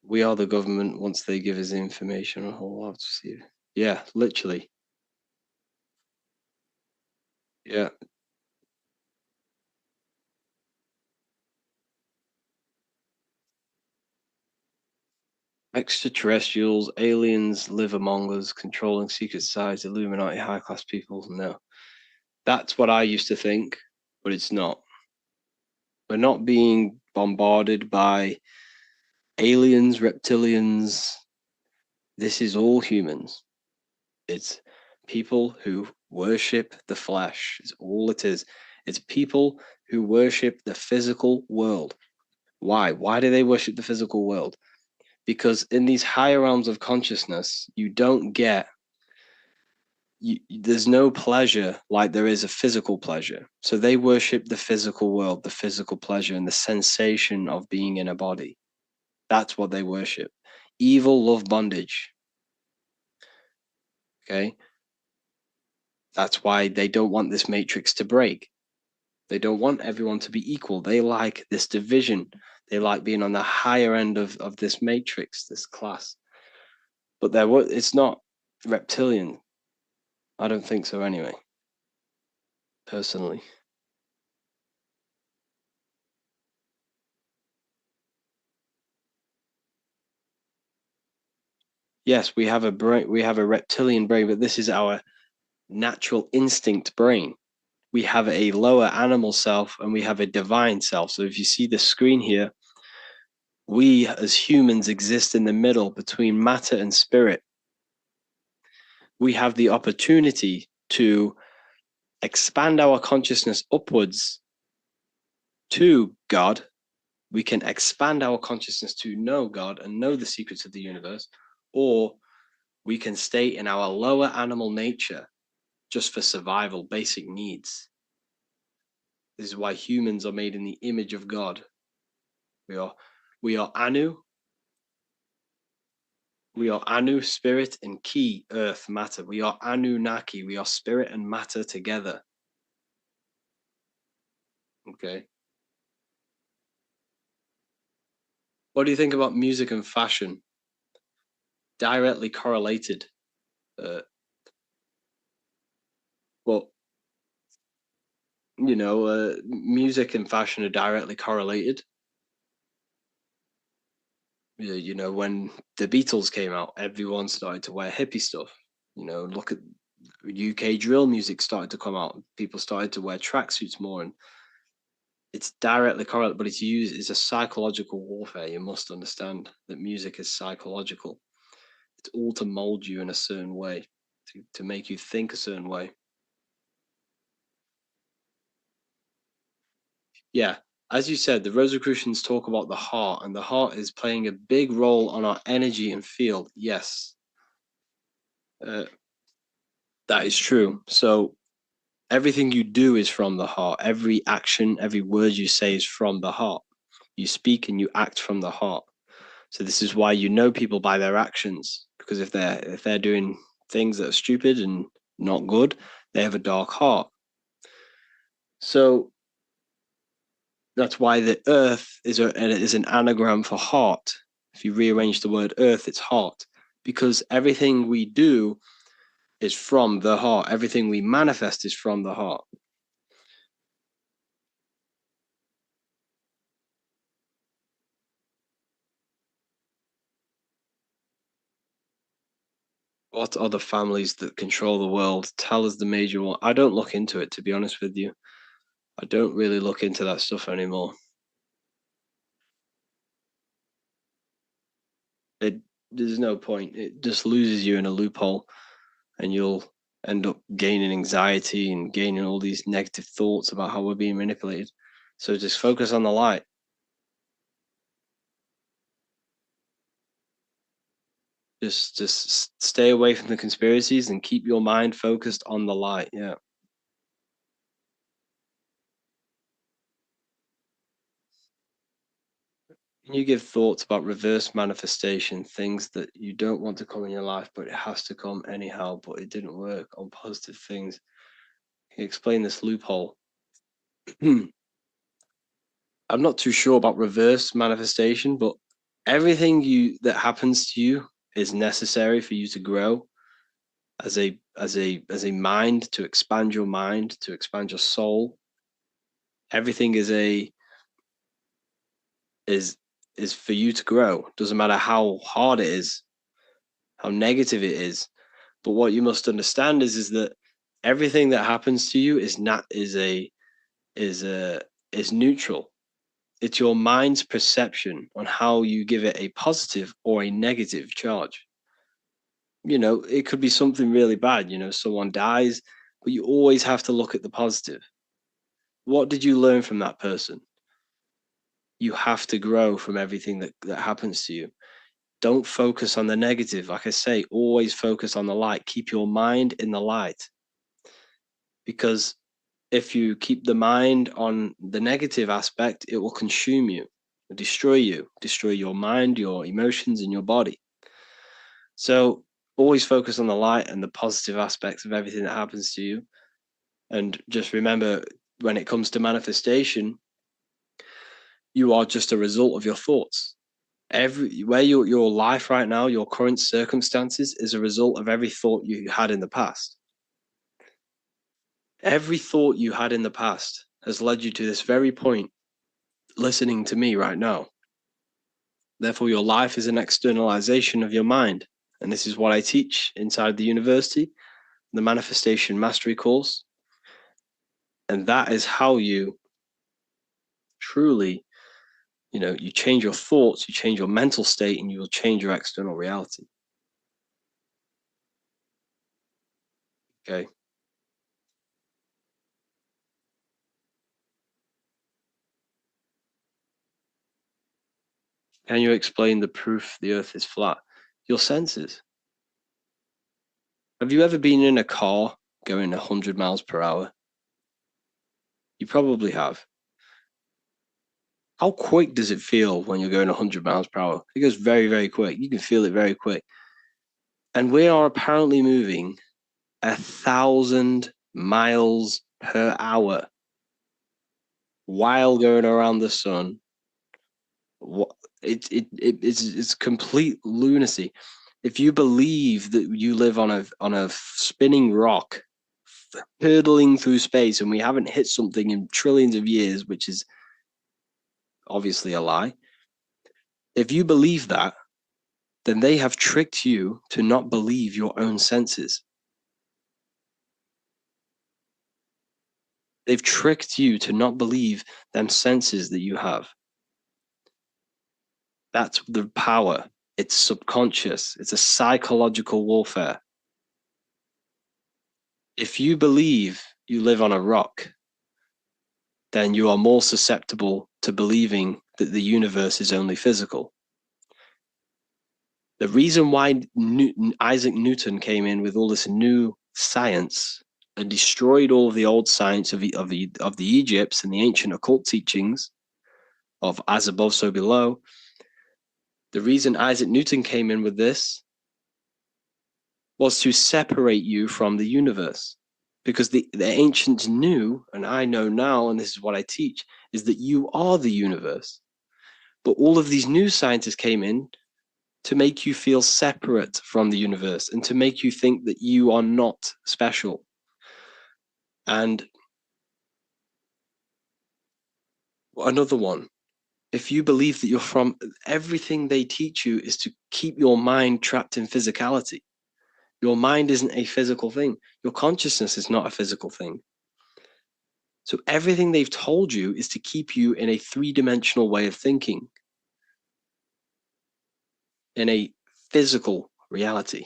We are the government once they give us the information. A whole lot to see. Yeah, literally. Yeah. Extraterrestrials, aliens live among us, controlling secret societies, Illuminati, high class people. No, that's what I used to think, but it's not. We're not being bombarded by aliens, reptilians. This is all humans. It's people who worship the flesh. It's all it is. It's people who worship the physical world. Why? Why do they worship the physical world? Because in these higher realms of consciousness, you don't get, there's no pleasure like there is a physical pleasure. So they worship the physical world, the physical pleasure, and the sensation of being in a body. That's what they worship. Evil love bondage. Okay. That's why they don't want this matrix to break. They don't want everyone to be equal. They like this division. They like being on the higher end of this matrix, this class. But it's not reptilian. I don't think so anyway, personally. Yes, we have a brain, we have a reptilian brain, but this is our natural instinct brain. We have a lower animal self and we have a divine self. So if you see the screen here, we as humans exist in the middle between matter and spirit. We have the opportunity to expand our consciousness upwards to God. We can expand our consciousness to know God and know the secrets of the universe, or we can stay in our lower animal nature just for survival, basic needs. This is why humans are made in the image of God. We are Anu. We are Anu, spirit, and Ki, earth, matter. We are Anunnaki. We are spirit and matter together. Okay. What do you think about music and fashion? Directly correlated. Well, music and fashion are directly correlated. When the Beatles came out, everyone started to wear hippie stuff. Look at UK drill music started to come out. People started to wear tracksuits more, and it's directly correlated. But it's a psychological warfare. You must understand that music is psychological. It's all to mold you in a certain way, to make you think a certain way. Yeah, as you said, the Rosicrucians talk about the heart, and the heart is playing a big role on our energy and field. Yes, that is true. So everything you do is from the heart. Every action, every word you say is from the heart. You speak and you act from the heart. So this is why you know people by their actions, because if they're doing things that are stupid and not good, they have a dark heart. So that's why the earth is an anagram for heart. If you rearrange the word earth, it's heart, because everything we do is from the heart. Everything we manifest is from the heart. What are the families that control the world? Tell us the major one. I don't look into it, to be honest with you. I don't really look into that stuff anymore. There's no point. It just loses you in a loophole, and you'll end up gaining anxiety and gaining all these negative thoughts about how we're being manipulated. So just focus on the light. Just stay away from the conspiracies and keep your mind focused on the light. Yeah. Can you give thoughts about reverse manifestation, things that you don't want to come in your life, but it has to come anyhow, but it didn't work on positive things? Can you explain this loophole? I'm not too sure about reverse manifestation, but everything that happens to you is necessary for you to grow as a mind, to expand your mind, to expand your soul. Everything is is for you to grow. Doesn't matter how hard it is, how negative it is. But what you must understand is that everything that happens to you is not is neutral. It's your mind's perception on how you give it a positive or a negative charge. You know, it could be something really bad, someone dies, but you always have to look at the positive. What did you learn from that person? You have to grow from everything that happens to you. Don't focus on the negative. Like I say, always focus on the light. Keep your mind in the light. Because if you keep the mind on the negative aspect, it will consume you, destroy your mind, your emotions, and your body. So always focus on the light and the positive aspects of everything that happens to you. And just remember, when it comes to manifestation, you are just a result of your thoughts. Where your life right now, your current circumstances, is a result of every thought you had in the past. Every thought you had in the past has led you to this very point, listening to me right now. Therefore, your life is an externalization of your mind. And this is what I teach inside the university, the Manifestation Mastery course. And that is how you truly, you change your thoughts, you change your mental state, and you will change your external reality. Okay. Can you explain the proof the earth is flat? Your senses. Have you ever been in a car going 100 miles per hour? You probably have. How quick does it feel when you're going 100 miles per hour? It goes very, very quick. You can feel it very quick. And we are apparently moving 1,000 miles per hour while going around the sun. It's complete lunacy. If you believe that you live on a spinning rock, hurtling through space, and we haven't hit something in trillions of years, which is obviously a lie. If you believe that, then they have tricked you to not believe your own senses. They've tricked you to not believe them senses that you have. That's the power. It's subconscious. It's a psychological warfare. If you believe you live on a rock, then you are more susceptible to believing that the universe is only physical. The reason why Isaac Newton came in with all this new science and destroyed all of the old science of the Egypts and the ancient occult teachings of as above, so below, the reason Isaac Newton came in with this was to separate you from the universe, Because the ancients knew, and I know now, and this is what I teach, is that you are the universe. But all of these new scientists came in to make you feel separate from the universe and to make you think that you are not special. And another one, if you believe that you're from, everything they teach you is to keep your mind trapped in physicality. Your mind isn't a physical thing. Your consciousness is not a physical thing. So everything they've told you is to keep you in a three-dimensional way of thinking, in a physical reality.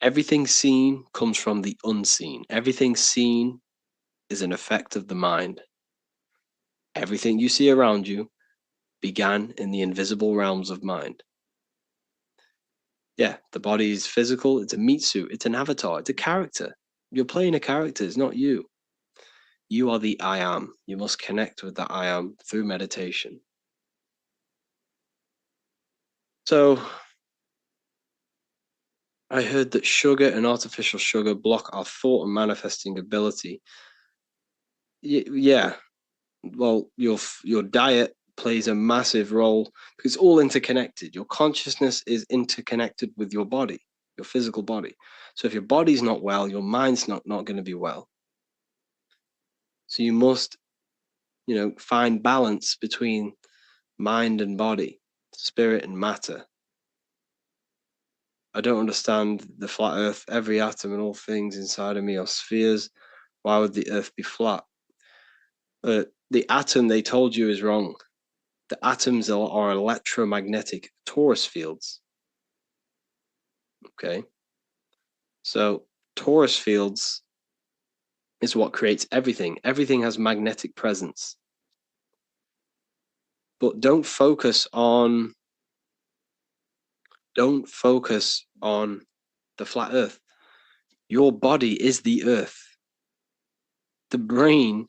Everything seen comes from the unseen. Everything seen is an effect of the mind. Everything you see around you began in the invisible realms of mind. Yeah, the body is physical. It's a meat suit. It's an avatar. It's a character. You're playing a character. It's not you. You are the I am. You must connect with the I am through meditation. So I heard that sugar and artificial sugar block our thought and manifesting ability. Yeah, well, your diet plays a massive role because it's all interconnected. Your consciousness is interconnected with your body, your physical body. So if your body's not well, your mind's not going to be well. So you must, find balance between mind and body, spirit and matter. I don't understand the flat earth. Every atom and all things inside of me are spheres. Why would the earth be flat? The atom they told you is wrong. The atoms are electromagnetic torus fields. Okay. So torus fields is what creates everything. Everything has magnetic presence. But don't focus on the flat earth. Your body is the earth. The brain,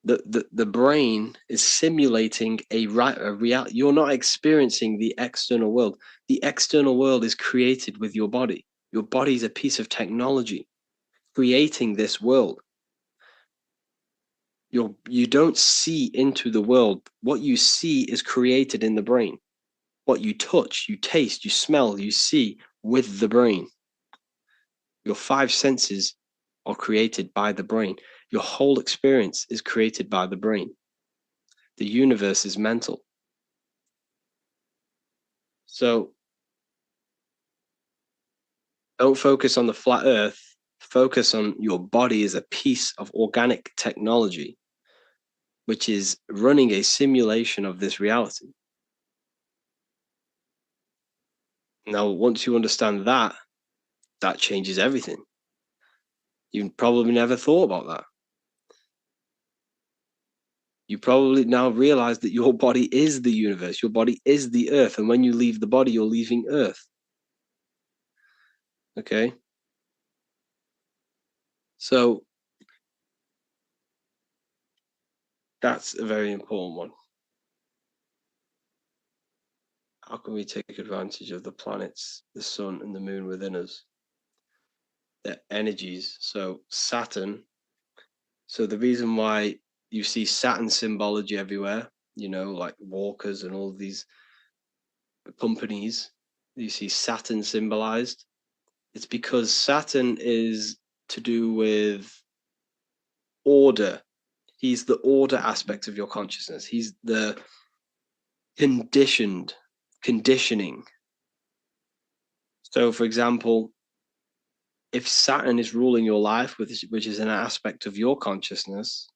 the brain is simulating a reality. You're not experiencing the external world. The external world is created with your body. Your body is a piece of technology creating this world. You don't see into the world. What you see is created in the brain. What you touch, you taste, you smell, you see with the brain. Your five senses are created by the brain. Your whole experience is created by the brain. The universe is mental. So don't focus on the flat earth. Focus on your body as a piece of organic technology, which is running a simulation of this reality. Now, once you understand that, that changes everything. You probably never thought about that. You probably now realize that your body is the universe. Your body is the earth. And when you leave the body, you're leaving earth. Okay. So that's a very important one. How can we take advantage of the planets, the sun, and the moon within us? Their energies. So Saturn. So the reason why you see Saturn symbology everywhere, like walkers and all these companies, you see Saturn symbolized. It's because Saturn is to do with order. He's the order aspect of your consciousness. He's the conditioning. So, for example, if Saturn is ruling your life, which is an aspect of your consciousness,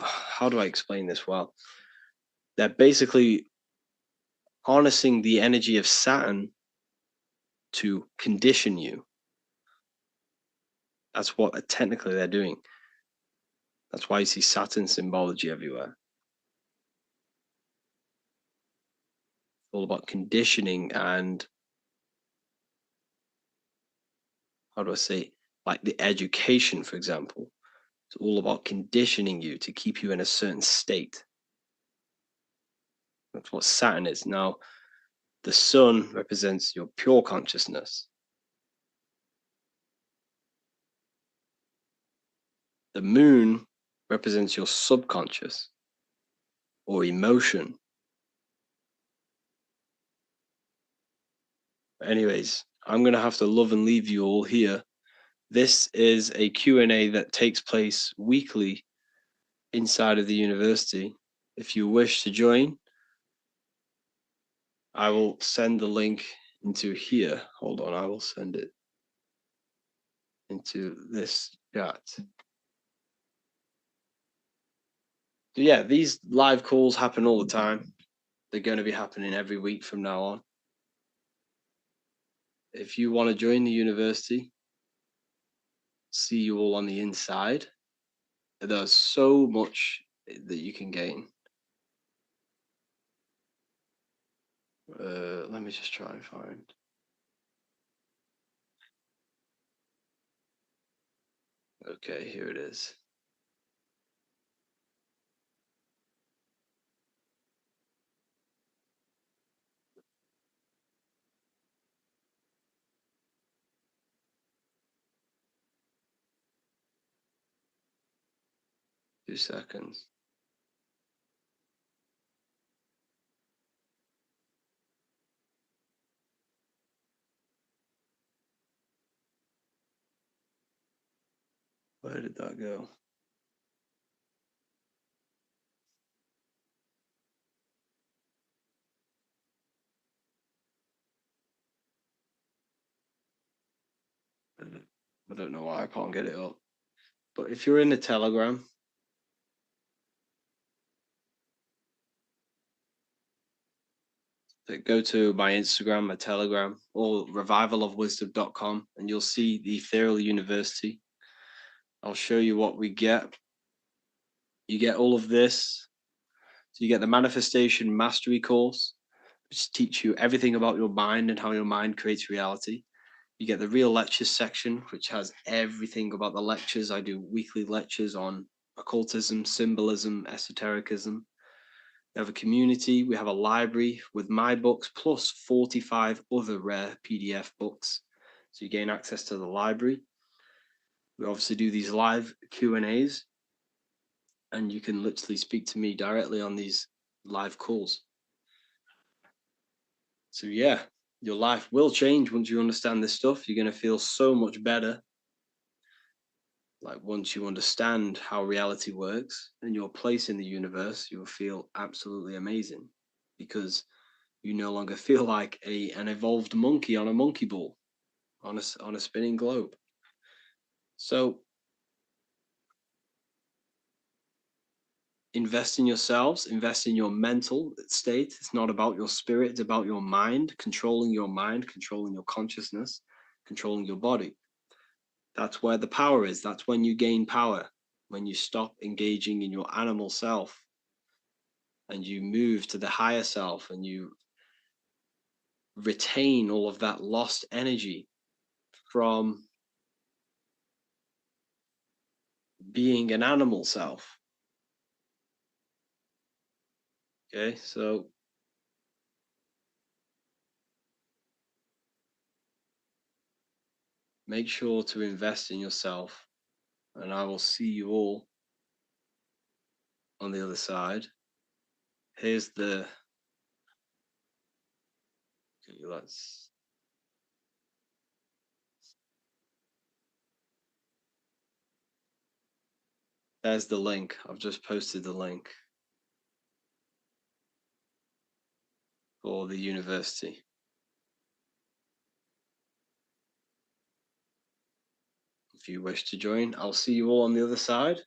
how do I explain this well? They're basically harnessing the energy of Saturn to condition you. That's what technically they're doing. That's why you see Saturn symbology everywhere. It's all about conditioning and, how do I say, like the education, for example. It's all about conditioning you to keep you in a certain state. That's what Saturn is. Now, The sun represents your pure consciousness. The moon represents your subconscious or emotion. Anyways, I'm going to have to love and leave you all here. This is a Q&A that takes place weekly inside of the university. If you wish to join, I will send the link into here. Hold on, I will send it into this chat. So yeah, these live calls happen all the time. They're going to be happening every week from now on. If you want to join the university, see you all on the inside. There's so much that you can gain. Let me just try and find. Okay, here it is. Two seconds. Where did that go? I don't know why I can't get it up. But if you're in the Telegram, go to my Instagram, my Telegram, or revivalofwisdom.com, and you'll see the Ethereal University. I'll show you what we get. You get all of this. So you get the Manifestation Mastery course, which teaches you everything about your mind and how your mind creates reality. You get the Real Lectures section, which has everything about the lectures. I do weekly lectures on occultism, symbolism, esotericism. We have a community. We have a library with my books plus 45 other rare PDF books. So you gain access to the library. We obviously do these live Q&As, and you can literally speak to me directly on these live calls. So yeah, your life will change once you understand this stuff. You're going to feel so much better. Like once you understand how reality works and your place in the universe, you'll feel absolutely amazing, because you no longer feel like an evolved monkey on a monkey ball on a spinning globe. So invest in yourselves, invest in your mental state. It's not about your spirit, it's about your mind, controlling your consciousness, controlling your body. That's where the power is. That's when you gain power, when you stop engaging in your animal self and you move to the higher self and you retain all of that lost energy from being an animal self. Okay, so make sure to invest in yourself, and I will see you all on the other side. Here's the, okay, there's the link. I've just posted the link for the university. If you wish to join, I'll see you all on the other side.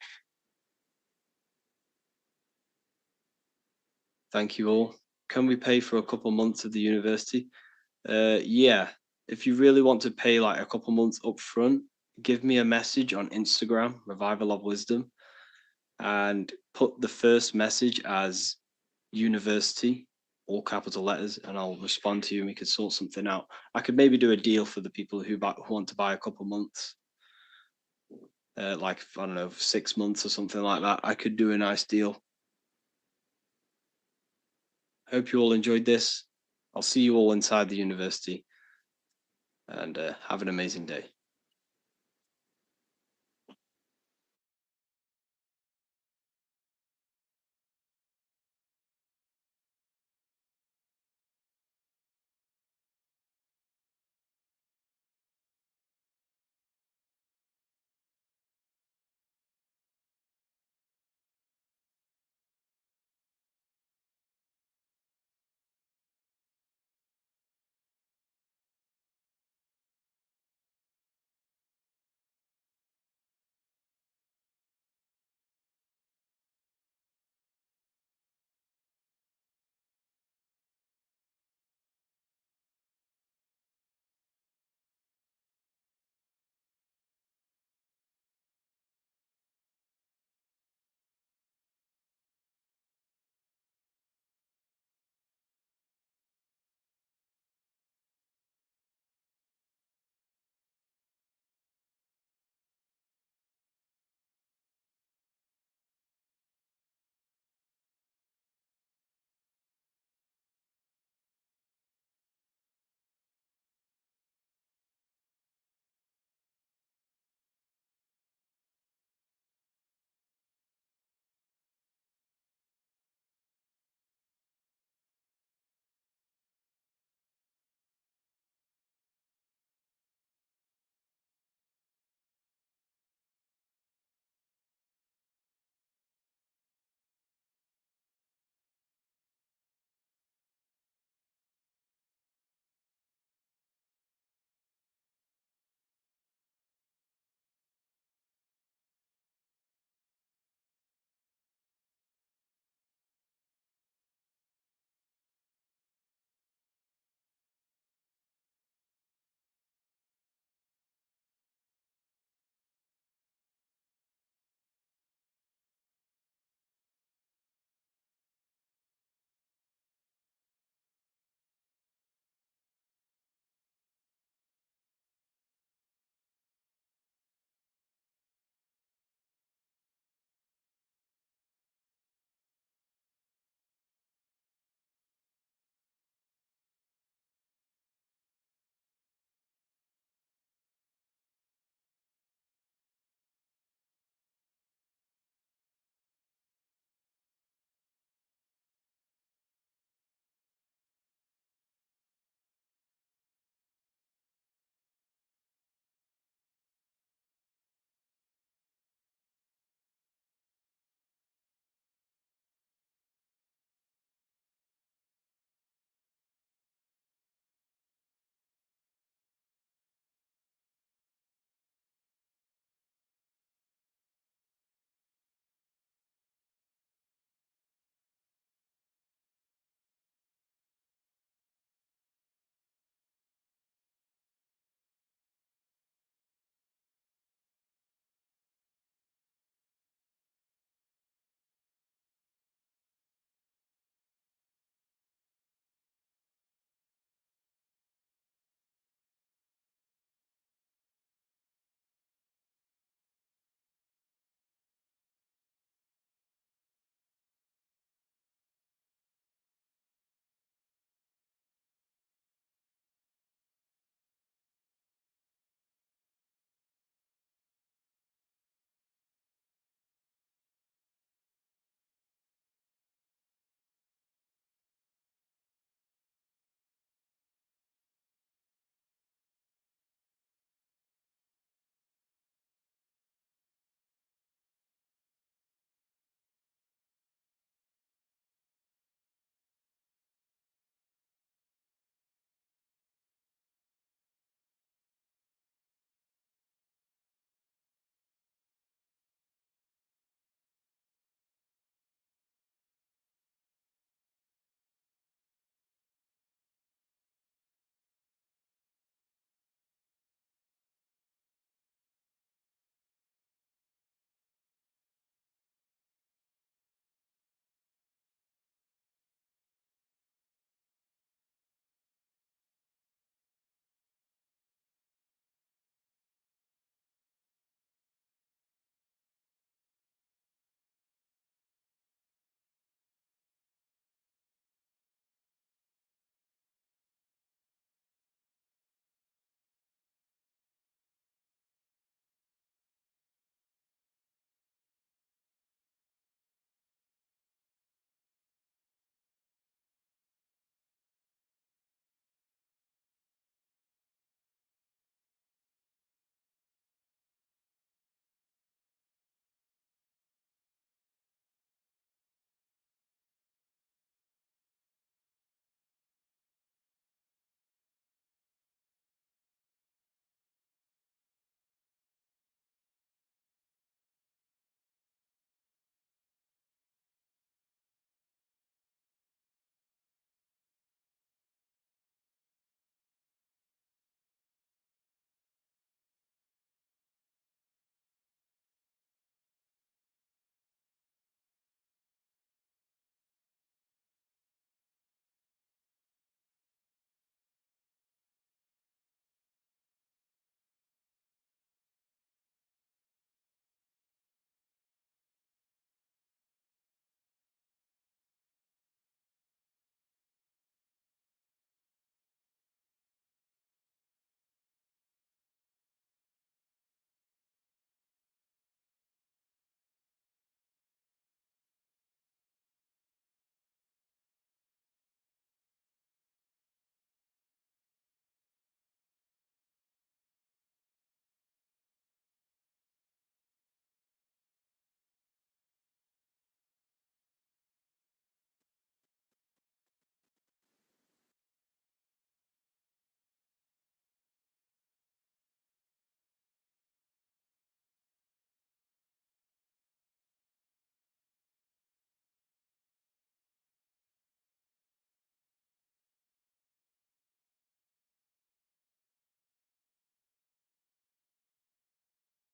Thank you all. Can we pay for a couple months of the university? Yeah. If you really want to pay like a couple months up front, give me a message on Instagram, Revival of Wisdom, and put the first message as university, all capital letters, and I'll respond to you and we could sort something out. I could maybe do a deal for the people who want to buy a couple months, like, I don't know, 6 months or something like that. I could do a nice deal. Hope you all enjoyed this. I'll see you all inside the university, and have an amazing day.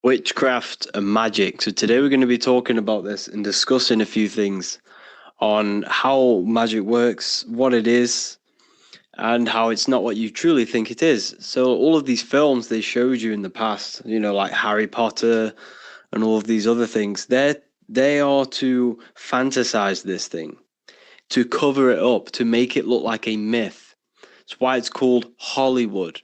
Witchcraft and magic. So today we're going to be talking about this and discussing a few things on how magic works, what it is, and how it's not what you truly think it is. So all of these films they showed you in the past, like Harry Potter and all of these other things, they are to fantasize this thing, to cover it up, to make it look like a myth. That's why it's called Hollywood.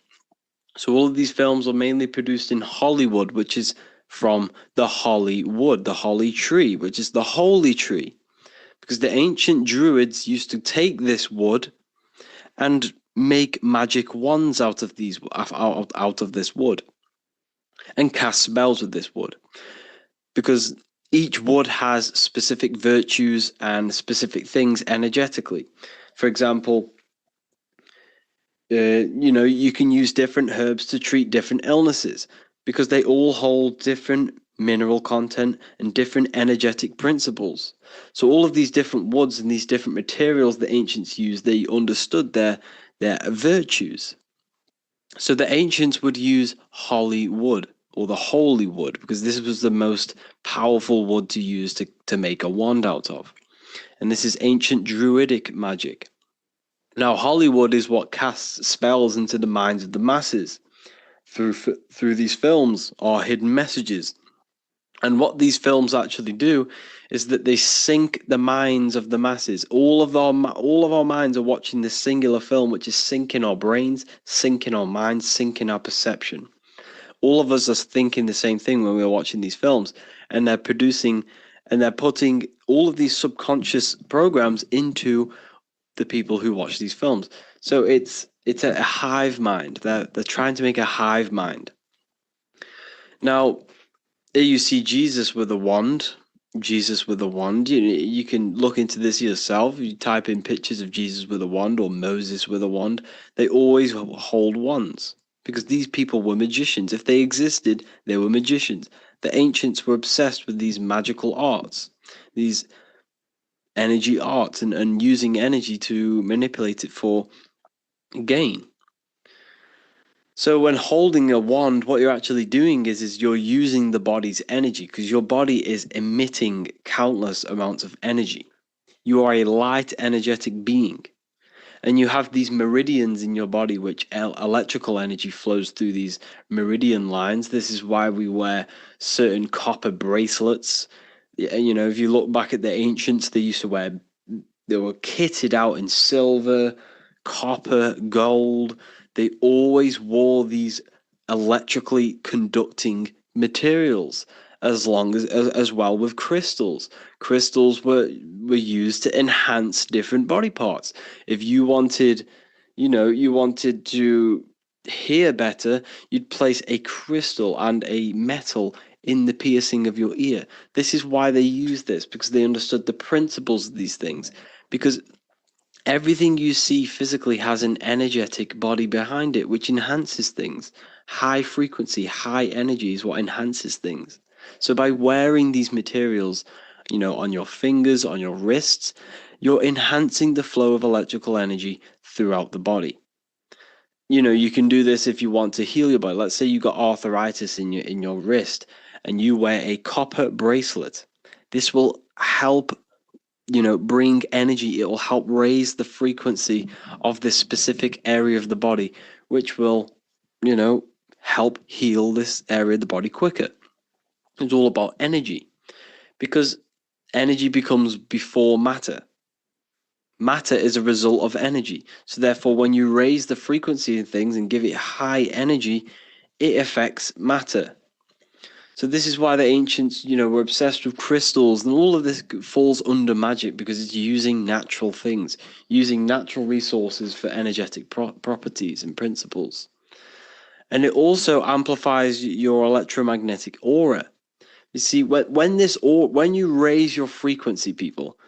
So all of these films are mainly produced in Hollywood, which is from the holly wood, the holly tree, which is the holy tree. Because the ancient druids used to take this wood and make magic wands out of this wood and cast spells with this wood. Because each wood has specific virtues and specific things energetically. For example, you can use different herbs to treat different illnesses because they all hold different mineral content and different energetic principles. So all of these different woods and these different materials the ancients used, they understood their virtues. So the ancients would use holly wood or the holy wood because this was the most powerful wood to use to make a wand out of. And this is ancient druidic magic. Now, Hollywood is what casts spells into the minds of the masses through these films or hidden messages. And what these films actually do is that they sink the minds of the masses. All of our minds are watching this singular film, which is sinking our brains, sinking our minds, sinking our perception. All of us are thinking the same thing when we're watching these films, and they're putting all of these subconscious programs into the people who watch these films. So it's a hive mind. They're trying to make a hive mind. Now, here you see Jesus with a wand. Jesus with a wand. You can look into this yourself. You type in pictures of Jesus with a wand or Moses with a wand. They always hold wands because these people were magicians. If they existed, they were magicians. The ancients were obsessed with these magical arts, these energy arts, and using energy to manipulate it for gain. So when holding a wand, what you're actually doing is you're using the body's energy because your body is emitting countless amounts of energy. You are a light energetic being. And you have these meridians in your body, which electrical energy flows through these meridian lines. This is why we wear certain copper bracelets. If you look back at the ancients, they were kitted out in silver, copper, gold. They always wore these electrically conducting materials as well with crystals. Crystals were used to enhance different body parts. If you wanted to hear better, you'd place a crystal and a metal in the piercing of your ear. This is why they used this, because they understood the principles of these things. Because everything you see physically has an energetic body behind it, which enhances things. High frequency, high energy is what enhances things. So by wearing these materials, on your fingers, on your wrists, you're enhancing the flow of electrical energy throughout the body. You can do this if you want to heal your body. Let's say you got arthritis in your wrist and you wear a copper bracelet. This will help bring energy. It will help raise the frequency of this specific area of the body, which will, help heal this area of the body quicker. It's all about energy because energy becomes before matter. Matter is a result of energy. So therefore, when you raise the frequency of things and give it high energy, it affects matter. So this is why the ancients, were obsessed with crystals, and all of this falls under magic because it's using natural things, using natural resources for energetic properties and principles. And it also amplifies your electromagnetic aura. You see, when you raise your frequency, people,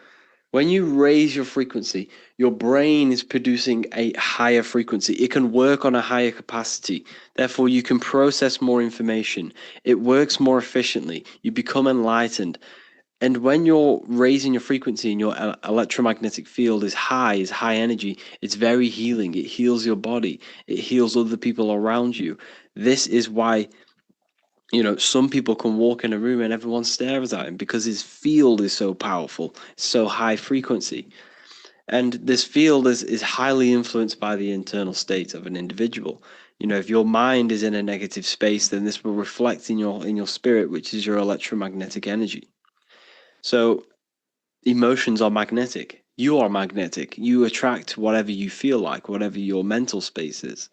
when you raise your frequency, your brain is producing a higher frequency. It can work on a higher capacity. Therefore, you can process more information. It works more efficiently. You become enlightened. And when you're raising your frequency and your electromagnetic field is high energy, it's very healing. It heals your body. It heals other people around you. This is why Some people can walk in a room and everyone stares at him because his field is so powerful, so high frequency. And this field is highly influenced by the internal state of an individual. If your mind is in a negative space, then this will reflect in your spirit, which is your electromagnetic energy. So emotions are magnetic. You are magnetic. You attract whatever you feel like, whatever your mental space is.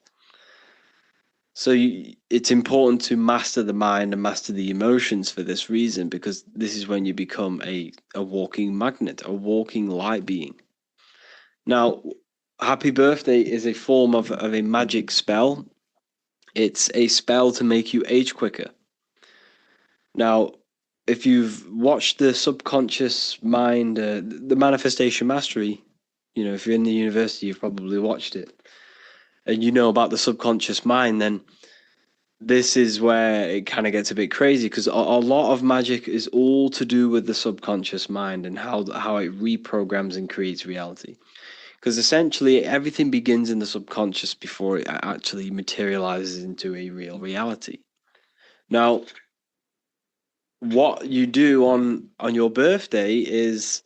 So it's important to master the mind and master the emotions for this reason, because this is when you become a walking magnet, a walking light being. Now, Happy Birthday is a form of a magic spell. It's a spell to make you age quicker. Now, if you've watched the subconscious mind, the manifestation mastery, if you're in the university, you've probably watched it, and you know about the subconscious mind, then this is where it kind of gets a bit crazy, because a lot of magic is all to do with the subconscious mind and how it reprograms and creates reality. Because essentially everything begins in the subconscious before it actually materializes into a real reality. Now, what you do on your birthday is,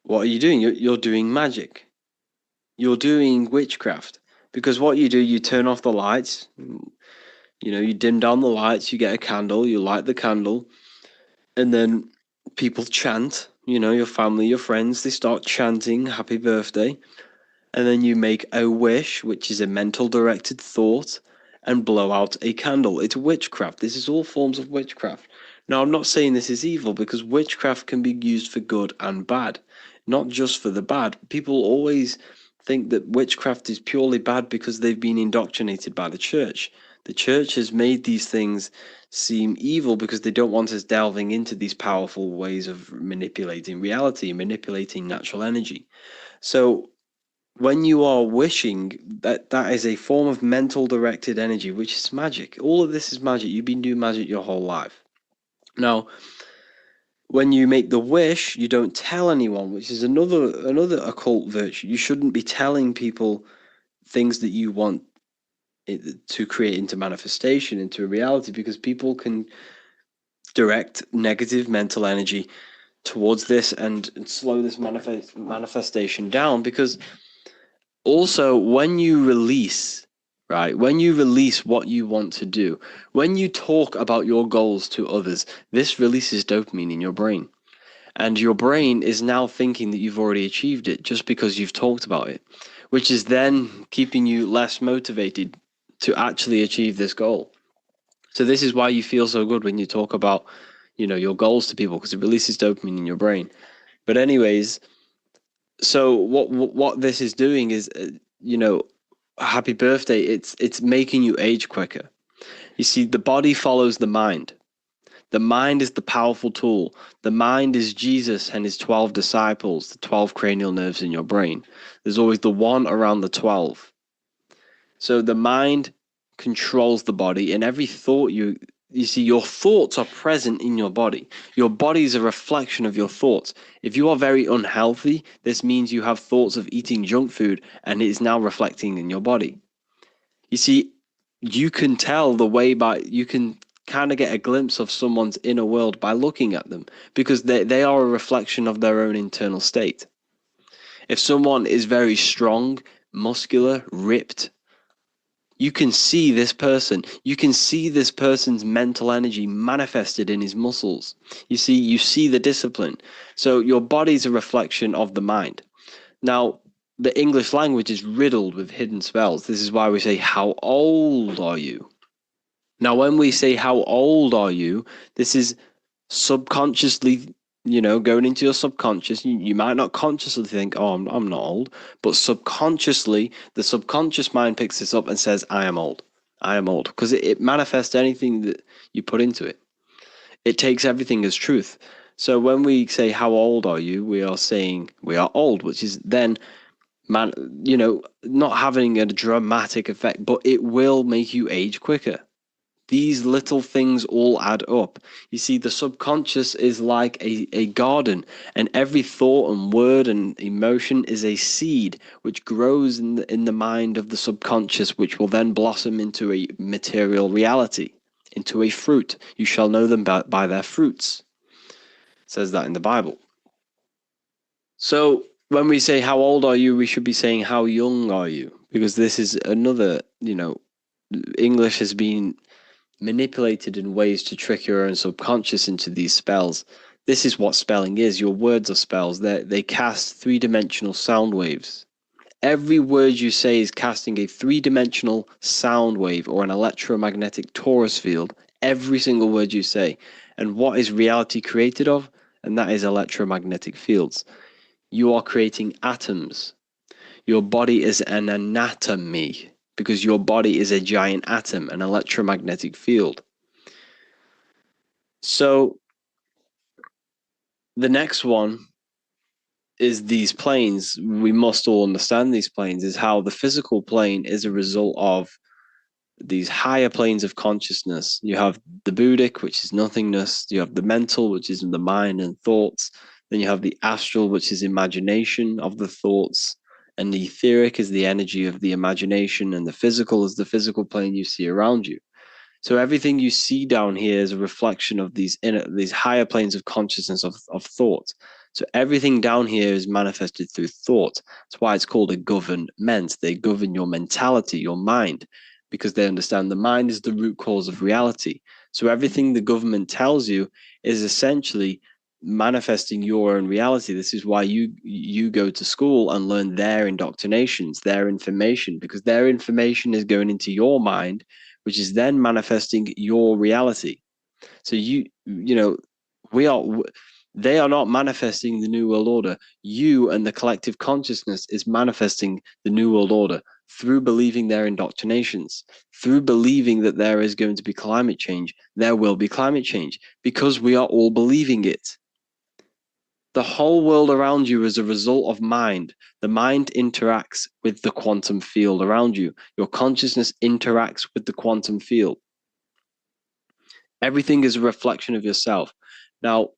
what are you doing? You're doing magic. You're doing witchcraft. Because what you do, you turn off the lights. You dim down the lights. You get a candle. You light the candle, and then people chant. Your family, your friends, they start chanting "Happy Birthday." And then you make a wish, which is a mental directed thought, and blow out a candle. It's witchcraft. This is all forms of witchcraft. Now, I'm not saying this is evil, because witchcraft can be used for good and bad, not just for the bad. People always think that witchcraft is purely bad because they've been indoctrinated by the church. The church has made these things seem evil because they don't want us delving into these powerful ways of manipulating reality, manipulating natural energy. So when you are wishing, that is a form of mental directed energy, which is magic. All of this is magic. You've been doing magic your whole life. Now, when you make the wish, you don't tell anyone, which is another occult virtue. You shouldn't be telling people things that you want to create into manifestation, into a reality, because people can direct negative mental energy towards this and slow this manifestation down. Because also, when you release, right, when you release what you want to do, when you talk about your goals to others, this releases dopamine in your brain. And your brain is now thinking that you've already achieved it just because you've talked about it, which is then keeping you less motivated to actually achieve this goal. So this is why you feel so good when you talk about, your goals to people, because it releases dopamine in your brain. But anyways, so what this is doing is, Happy Birthday, it's making you age quicker. You see, the body follows the mind. The mind is the powerful tool. The mind is Jesus and his 12 disciples, the 12 cranial nerves in your brain. There's always the one around the 12. So the mind controls the body, and every thought you see, your thoughts are present in your body. Your body is a reflection of your thoughts. If you are very unhealthy, this means you have thoughts of eating junk food, and it is now reflecting in your body. You see, you can tell you can kind of get a glimpse of someone's inner world by looking at them, because they are a reflection of their own internal state. If someone is very strong, muscular, ripped, you can see this person. You can see this person's mental energy manifested in his muscles. You see the discipline. So your body's a reflection of the mind. Now, the English language is riddled with hidden spells. This is why we say, how old are you? Now, when we say, how old are you? This is subconsciously, going into your subconscious. You might not consciously think, oh, I'm not old, but subconsciously, the subconscious mind picks this up and says, I am old. I am old, because it manifests anything that you put into it. It takes everything as truth. So when we say, how old are you? We are saying we are old, which is then, not having a dramatic effect, but it will make you age quicker. These little things all add up. You see, the subconscious is like a garden, and every thought and word and emotion is a seed which grows in the mind of the subconscious, which will then blossom into a material reality, into a fruit. You shall know them by their fruits. It says that in the Bible. So when we say how old are you, we should be saying how young are you, because this is another, English has been manipulated in ways to trick your own subconscious into these spells. This is what spelling is. Your words are spells. They cast three-dimensional sound waves. Every word you say is casting a three-dimensional sound wave or an electromagnetic torus field. Every single word you say. And what is reality created of? And that is electromagnetic fields. You are creating atoms. Your body is an anatomy, because your body is a giant atom, an electromagnetic field. So the next one is these planes. We must all understand these planes, is how the physical plane is a result of these higher planes of consciousness. You have the Buddhic, which is nothingness. You have the mental, which is the mind and thoughts. Then you have the astral, which is imagination of the thoughts. And the etheric is the energy of the imagination. And the physical is the physical plane you see around you. So everything you see down here is a reflection of these higher planes of consciousness of thought. So everything down here is manifested through thought. That's why it's called a government. They govern your mentality, your mind, because they understand the mind is the root cause of reality. So everything the government tells you is essentially manifesting your own reality. This is why you go to school and learn their indoctrinations, their information, because their information is going into your mind, which is then manifesting your reality. So they are not manifesting the New World Order. You and the collective consciousness is manifesting the New World Order through believing their indoctrinations, through believing that there is going to be climate change. There will be climate change because we are all believing it. The whole world around you is a result of mind. The mind interacts with the quantum field around you. Your consciousness interacts with the quantum field. Everything is a reflection of yourself. Now,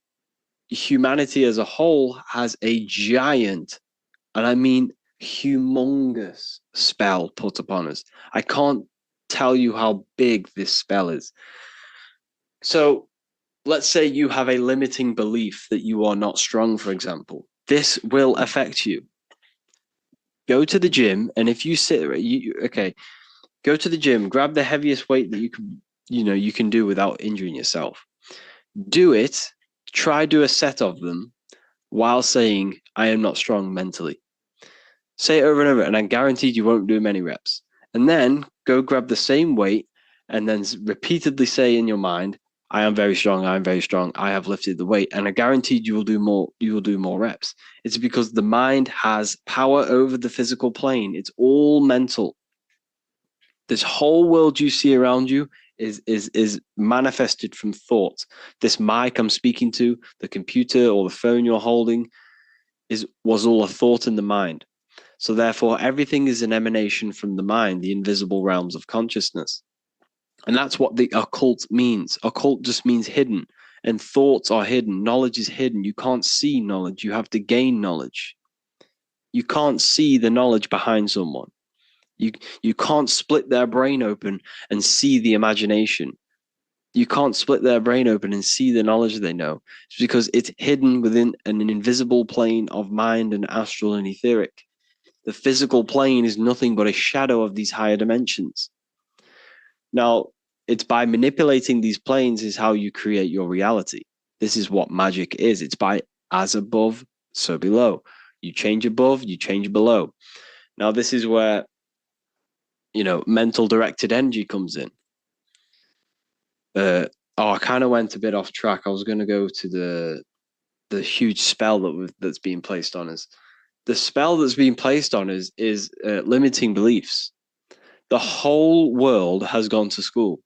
humanity as a whole has a giant, and I mean humongous, spell put upon us. I can't tell you how big this spell is. So let's say you have a limiting belief that you are not strong, for example. This will affect you. Go to the gym, and if you go to the gym, grab the heaviest weight that you can do without injuring yourself. Do it. Try do a set of them while saying, I am not strong mentally. Say it over and over, and I'm guaranteed you won't do many reps. And then go grab the same weight and then repeatedly say in your mind, I am very strong, I am very strong, I have lifted the weight. And I guaranteed you will do more reps. It's because the mind has power over the physical plane. It's all mental. This whole world you see around you is manifested from thought. This mic I'm speaking to, the computer or the phone you're holding, was all a thought in the mind. So therefore, everything is an emanation from the mind, the invisible realms of consciousness. And that's what the occult means. Occult just means hidden, and thoughts are hidden. Knowledge is hidden. You can't see knowledge. You have to gain knowledge. You can't see the knowledge behind someone. You can't split their brain open and see the imagination. You can't split their brain open and see the knowledge they know. It's because it's hidden within an invisible plane of mind and astral and etheric. The physical plane is nothing but a shadow of these higher dimensions. Now, it's by manipulating these planes is how you create your reality. This is what magic is. It's by as above, so below. You change above, you change below. Now, this is where mental directed energy comes in. I kind of went a bit off track. I was going to go to the huge spell that's being placed on us. The spell that's being placed on us is limiting beliefs. The whole world has gone to school,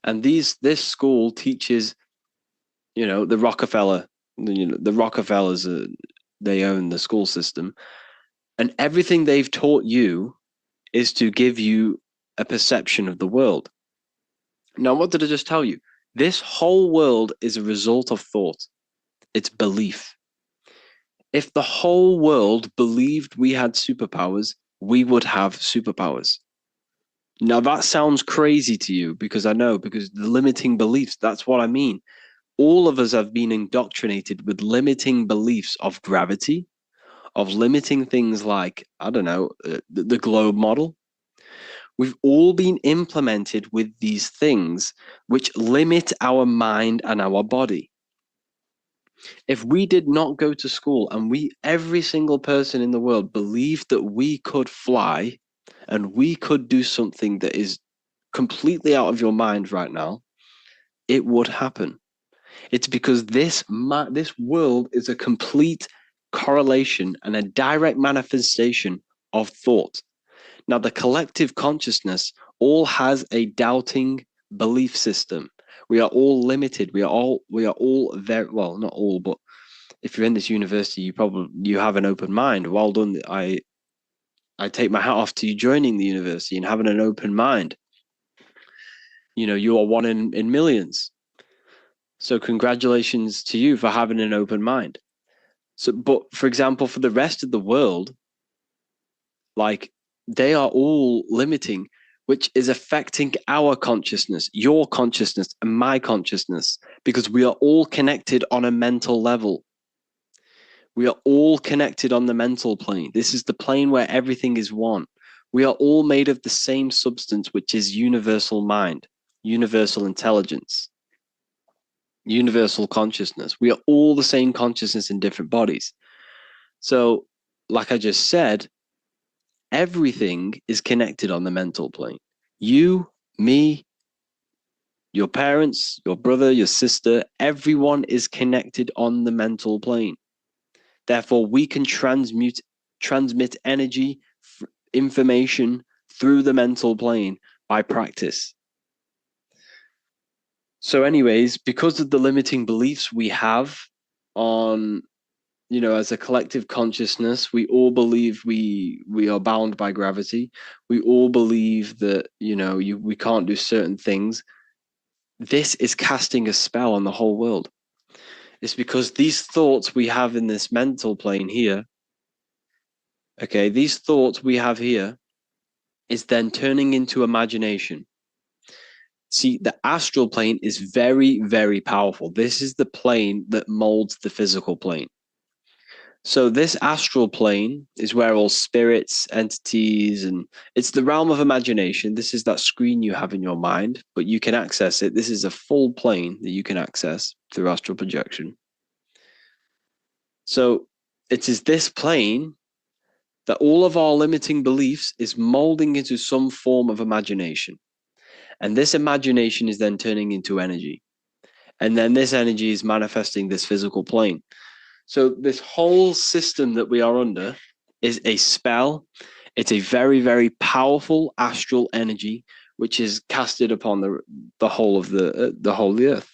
and this school teaches, the Rockefeller, the Rockefellers, they own the school system, and everything they've taught you is to give you a perception of the world. Now, what did I just tell you? This whole world is a result of thought. It's belief. If the whole world believed we had superpowers, we would have superpowers. Now that sounds crazy to you because I know, because the limiting beliefs, that's what I mean. All of us have been indoctrinated with limiting beliefs of gravity, of limiting things like, I don't know, the globe model. We've all been implemented with these things which limit our mind and our body. If we did not go to school and every single person in the world believed that we could fly and we could do something that is completely out of your mind right now, it would happen. It's because this world is a complete correlation and a direct manifestation of thought. Now, the collective consciousness all has a doubting belief system. We are all limited. We are all very well, not all, but if you're in this university, you have an open mind. Well done. I take my hat off to you joining the university and having an open mind. You know, you are one in millions. So congratulations to you for having an open mind. So, but for example, for the rest of the world, like they are all limiting, which is affecting our consciousness, your consciousness, and my consciousness, because we are all connected on a mental level. We are all connected on the mental plane. This is the plane where everything is one. We are all made of the same substance, which is universal mind, universal intelligence, universal consciousness. We are all the same consciousness in different bodies. So, like I just said, everything is connected on the mental plane. You, me, your parents, your brother, your sister, everyone is connected on the mental plane. Therefore, we can transmit energy, information through the mental plane by practice. So anyways, because of the limiting beliefs we have on, you know, as a collective consciousness, we all believe we are bound by gravity. We all believe that, you know, we can't do certain things. This is casting a spell on the whole world. It's because these thoughts we have in this mental plane here, okay, these thoughts we have here is then turning into imagination. See, the astral plane is very, very powerful. This is the plane that molds the physical plane. So this astral plane is where all spirits, entities, and it's the realm of imagination. This is that screen you have in your mind, but you can access it. This is a full plane that you can access through astral projection. So it is this plane that all of our limiting beliefs is molding into some form of imagination. And this imagination is then turning into energy. And then this energy is manifesting this physical plane. So this whole system that we are under is a spell. It's a very, very powerful astral energy, which is casted upon the whole of the whole of the earth.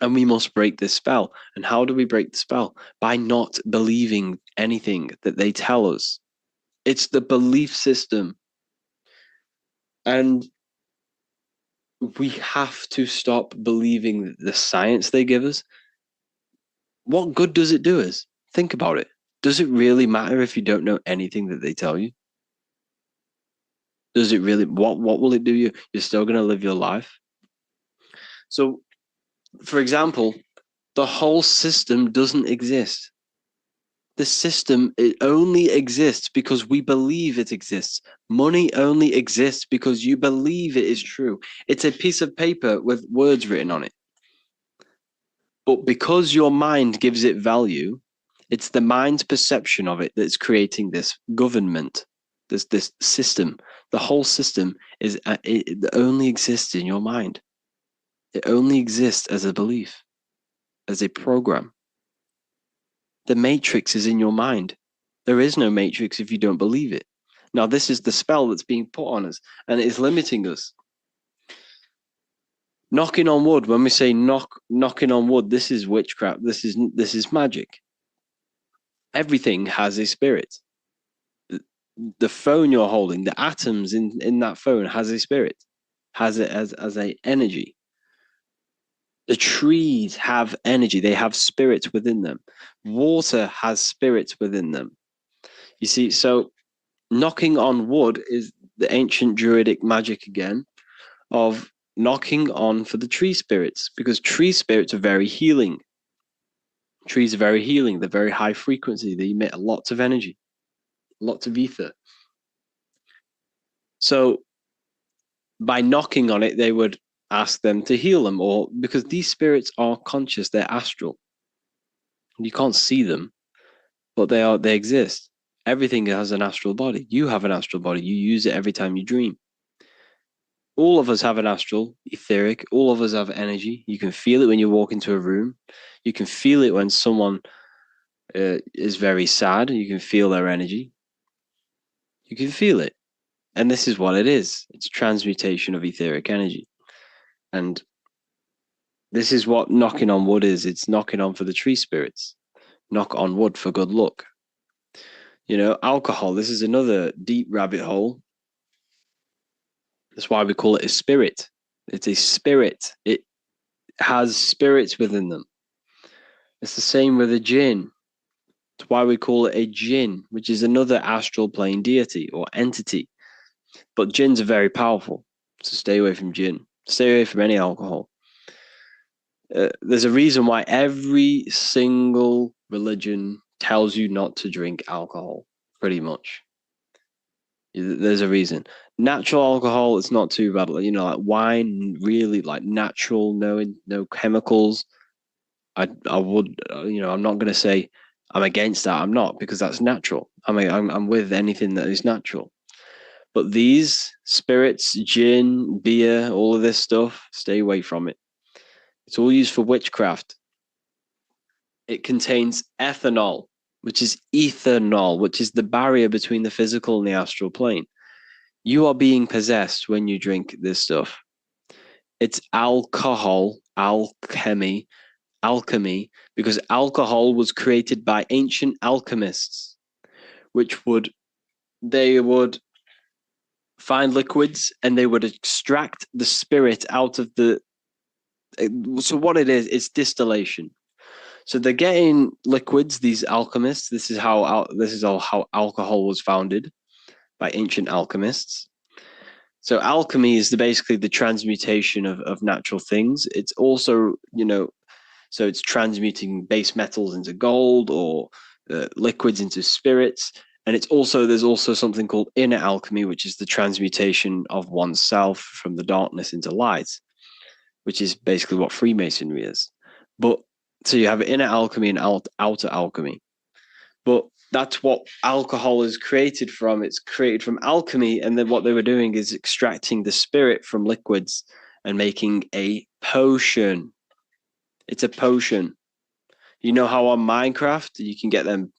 And we must break this spell. And how do we break the spell? By not believing anything that they tell us. It's the belief system. And we have to stop believing the science they give us. What good does it do us? Think about it. Does it really matter if you don't know anything that they tell you? Does it really? What will it do you? You're still going to live your life. So, for example, the whole system doesn't exist. The system, it only exists because we believe it exists. Money only exists because you believe it is true. It's a piece of paper with words written on it. But because your mind gives it value, it's the mind's perception of it that's creating this government, this system. The whole system it only exists in your mind. It only exists as a belief, as a program. The matrix is in your mind. There is no matrix if you don't believe it. Now, this is the spell that's being put on us, and it is limiting us. Knocking on wood, when we say knocking on wood, this is witchcraft. This is magic. Everything has a spirit. The phone you're holding, the atoms in that phone has a spirit, has it as a energy. The trees have energy. They have spirits within them. Water has spirits within them. You see, so knocking on wood is the ancient druidic magic again of knocking on for the tree spirits, because tree spirits are very healing. Trees are very healing. They're very high frequency. They emit lots of energy, lots of ether. So by knocking on it, they would ask them to heal them, or because these spirits are conscious, they're astral. You can't see them, but they exist. Everything has an astral body. You have an astral body. You use it every time you dream. All of us have an astral, etheric. All of us have energy. You can feel it when you walk into a room. You can feel it when someone is very sad. You can feel their energy. You can feel it. And this is what it is. It's transmutation of etheric energy. And this is what knocking on wood is. It's knocking on for the tree spirits. Knock on wood for good luck. You know, alcohol, this is another deep rabbit hole. That's why we call it a spirit. It's a spirit. It has spirits within them. It's the same with a jinn. That's why we call it a jinn, which is another astral plane deity or entity. But jinns are very powerful, so stay away from jinn. Stay away from any alcohol. There's a reason why every single religion tells you not to drink alcohol, pretty much. There's a reason. Natural alcohol, it's not too bad. You know, like wine, really like natural, no chemicals. I would, you know, I'm not going to say I'm against that. I'm not, because that's natural. I'm with anything that is natural. But these spirits, gin, beer, all of this stuff, stay away from it. It's all used for witchcraft. It contains ethanol, which is ethanol, which is the barrier between the physical and the astral plane. You are being possessed when you drink this stuff. It's alcohol, alchemy, because alcohol was created by ancient alchemists, they would find liquids and they would extract the spirit out of the. So what it is, it's distillation. So they're getting liquids, these alchemists. This is how alcohol was founded by ancient alchemists. So alchemy is basically the transmutation of natural things. It's also, you know, so it's transmuting base metals into gold or liquids into spirits. And there's also something called inner alchemy, which is the transmutation of oneself from the darkness into light, which is basically what Freemasonry is. But so you have inner alchemy and outer alchemy. But that's what alcohol is created from. It's created from alchemy. And then what they were doing is extracting the spirit from liquids and making a potion. It's a potion. You know how on Minecraft you can get them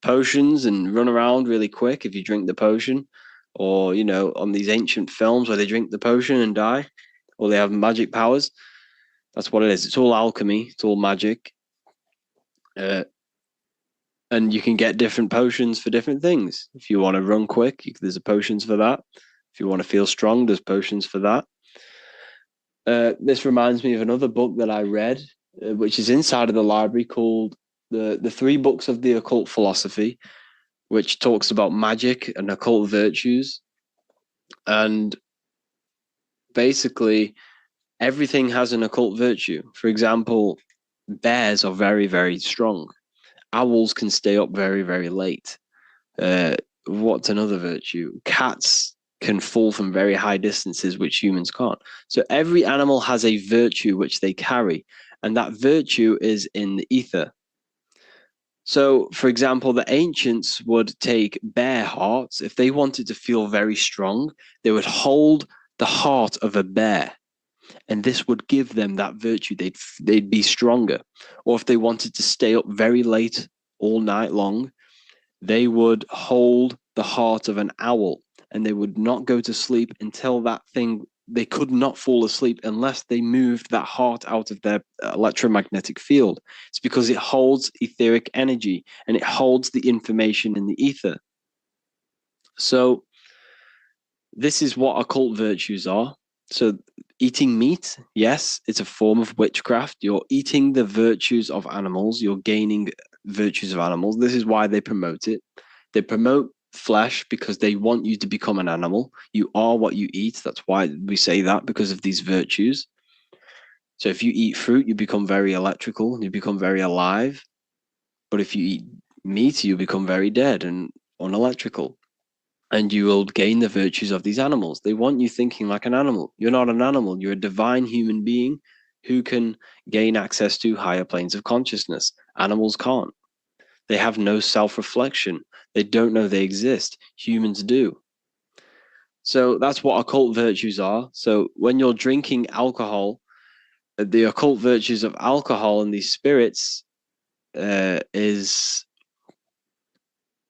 potions and run around really quick if you drink the potion, or you know, on these ancient films where they drink the potion and die, or they have magic powers. That's what it is. It's all alchemy. It's all magic. And you can get different potions for different things. If you want to run quick, there's potions for that. If you want to feel strong, there's potions for that. This reminds me of another book that I read, which is inside of the library, called the 3 Books of the Occult Philosophy, which talks about magic and occult virtues. And basically, everything has an occult virtue. For example, bears are very, very strong. Owls can stay up very, very late. What's another virtue? Cats can fall from very high distances, which humans can't. So every animal has a virtue which they carry, and that virtue is in the ether. So, for example, the ancients would take bear hearts. If they wanted to feel very strong, they would hold the heart of a bear, and this would give them that virtue. They'd be stronger. Or if they wanted to stay up very late all night long, they would hold the heart of an owl, and they would not go to sleep until they could not fall asleep unless they moved that heart out of their electromagnetic field. It's because it holds etheric energy and it holds the information in the ether. So this is what occult virtues are. So eating meat, yes, it's a form of witchcraft. You're eating the virtues of animals. You're gaining virtues of animals. This is why they promote it. They promote flesh because they want you to become an animal. You are what you eat. That's why we say that, because of these virtues. So if you eat fruit, you become very electrical, you become very alive. But if you eat meat, you become very dead and unelectrical. And you will gain the virtues of these animals. They want you thinking like an animal. You're not an animal. You're a divine human being who can gain access to higher planes of consciousness. Animals can't. They have no self-reflection. They don't know they exist. Humans do. So that's what occult virtues are. So when you're drinking alcohol, the occult virtues of alcohol and these spirits is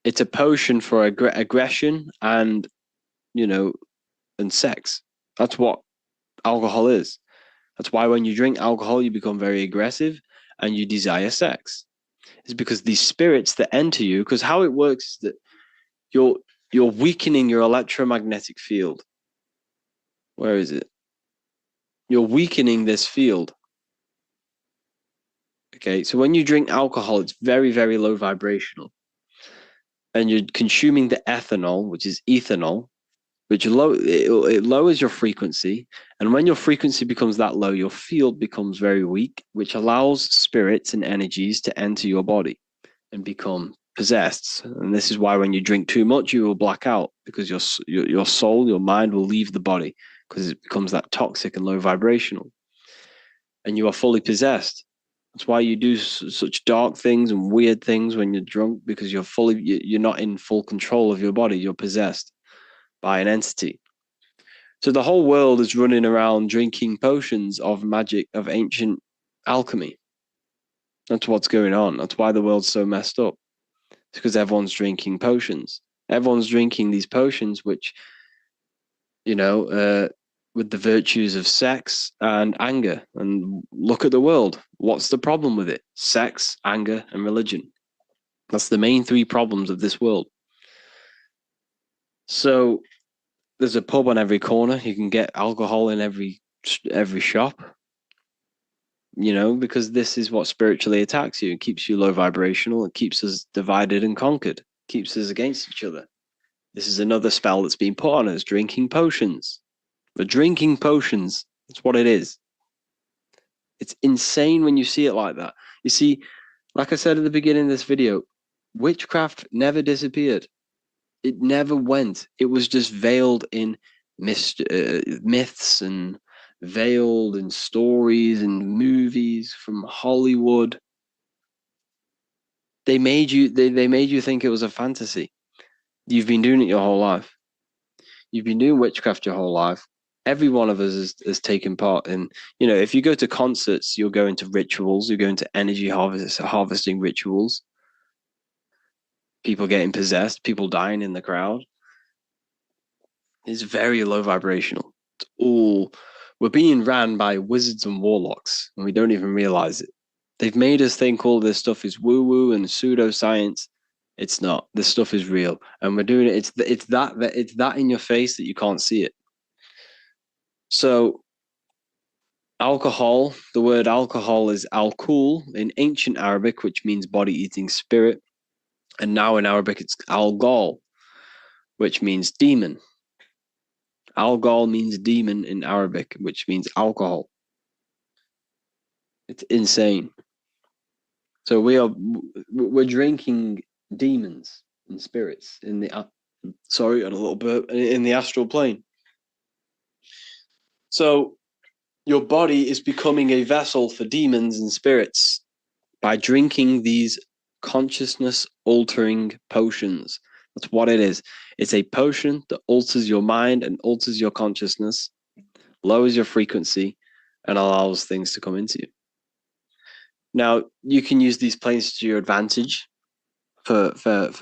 it's a potion for aggression and, you know, and sex. That's what alcohol is. That's why when you drink alcohol, you become very aggressive and you desire sex. It's because these spirits that enter you, because how it works is that you're weakening your electromagnetic field. Where is it? You're weakening this field. Okay, so when you drink alcohol, it's very, very low vibrational. And you're consuming the ethanol, which is ethanol, which it lowers your frequency. And when your frequency becomes that low, your field becomes very weak, which allows spirits and energies to enter your body and become possessed. And this is why when you drink too much, you will black out, because your soul, your mind will leave the body because it becomes that toxic and low vibrational. And you are fully possessed. That's why you do such dark things and weird things when you're drunk, because you're not in full control of your body. You're possessed by an entity. So the whole world is running around drinking potions of magic, of ancient alchemy. That's what's going on. That's why the world's so messed up. It's because everyone's drinking potions. Everyone's drinking these potions, which, you know, with the virtues of sex and anger. And look at the world. What's the problem with it? Sex, anger, and religion. That's the main three problems of this world. So there's a pub on every corner. You can get alcohol in every shop. You know, because this is what spiritually attacks you. It keeps you low vibrational. It keeps us divided and conquered. It keeps us against each other. This is another spell that's been put on us, drinking potions. We're drinking potions. That's what it is. It's insane when you see it like that. You see, like I said at the beginning of this video, witchcraft never disappeared. It never went. It was just veiled in myths and veiled in stories and movies from Hollywood. They made you think it was a fantasy. You've been doing it your whole life. You've been doing witchcraft your whole life. Every one of us has taken part in, you know, if you go to concerts, you'll go into rituals, you go into energy harvesting rituals, people getting possessed, people dying in the crowd. It's very low vibrational. It's all, we're being ran by wizards and warlocks, and we don't even realize it. They've made us think all this stuff is woo-woo and pseudoscience. It's not. This stuff is real, and we're doing it. It's that in your face that you can't see it. So, alcohol. The word alcohol is alcool in ancient Arabic, which means body-eating spirit, and now in Arabic it's algol, which means demon. Algol means demon in Arabic, which means alcohol. It's insane. So we're drinking demons and spirits in the sorry, and a little bit in the astral plane. So your body is becoming a vessel for demons and spirits by drinking these consciousness altering potions. That's what it is. It's a potion that alters your mind and alters your consciousness, lowers your frequency, and allows things to come into you. Now, you can use these planes to your advantage for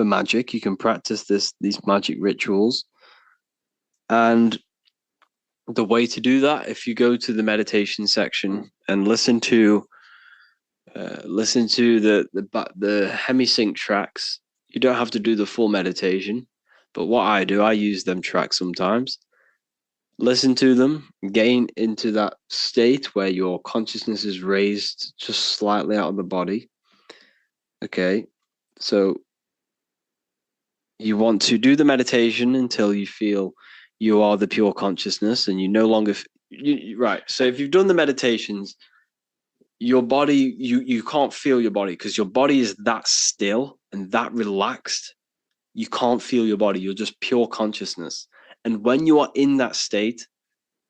magic. You can practice these magic rituals. And the way to do that, if you go to the meditation section and listen to the hemisync tracks, you don't have to do the full meditation. But what I do, I use them tracks sometimes. Listen to them, gain into that state where your consciousness is raised just slightly out of the body. Okay, so You want to do the meditation until you feel you are the pure consciousness and you no longer right. So if you've done the meditations, your body, you can't feel your body because your body is that still and that relaxed. You can't feel your body. You're just pure consciousness. And when you are in that state,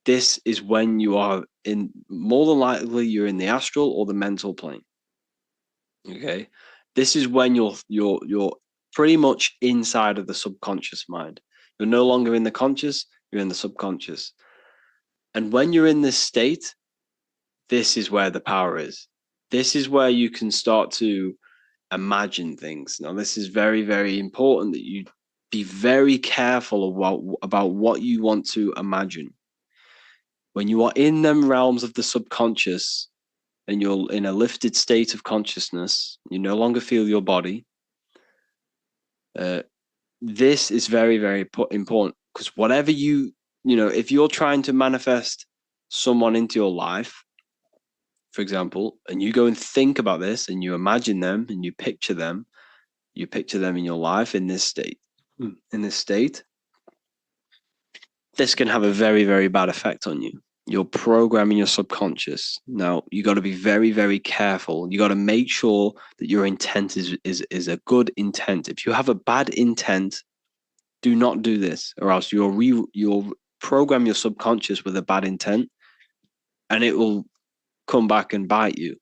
this is when you are in, more than likely you're in the astral or the mental plane. Okay. This is when you're pretty much inside of the subconscious mind. You're no longer in the conscious, you're in the subconscious. And when you're in this state, this is where the power is. This is where you can start to imagine things. Now, this is very, very important that you be very careful about what you want to imagine. When you are in them realms of the subconscious and you're in a lifted state of consciousness, you no longer feel your body. This is very, very important because whatever if you're trying to manifest someone into your life, for example, and you go and think about this and you imagine them and you picture them in your life in this state, this can have a very, very bad effect on you. You're programming your subconscious. Now, you got to be very, very careful. You got to make sure that your intent is a good intent. If you have a bad intent, do not do this, or else you'll program your subconscious with a bad intent, and it will come back and bite you.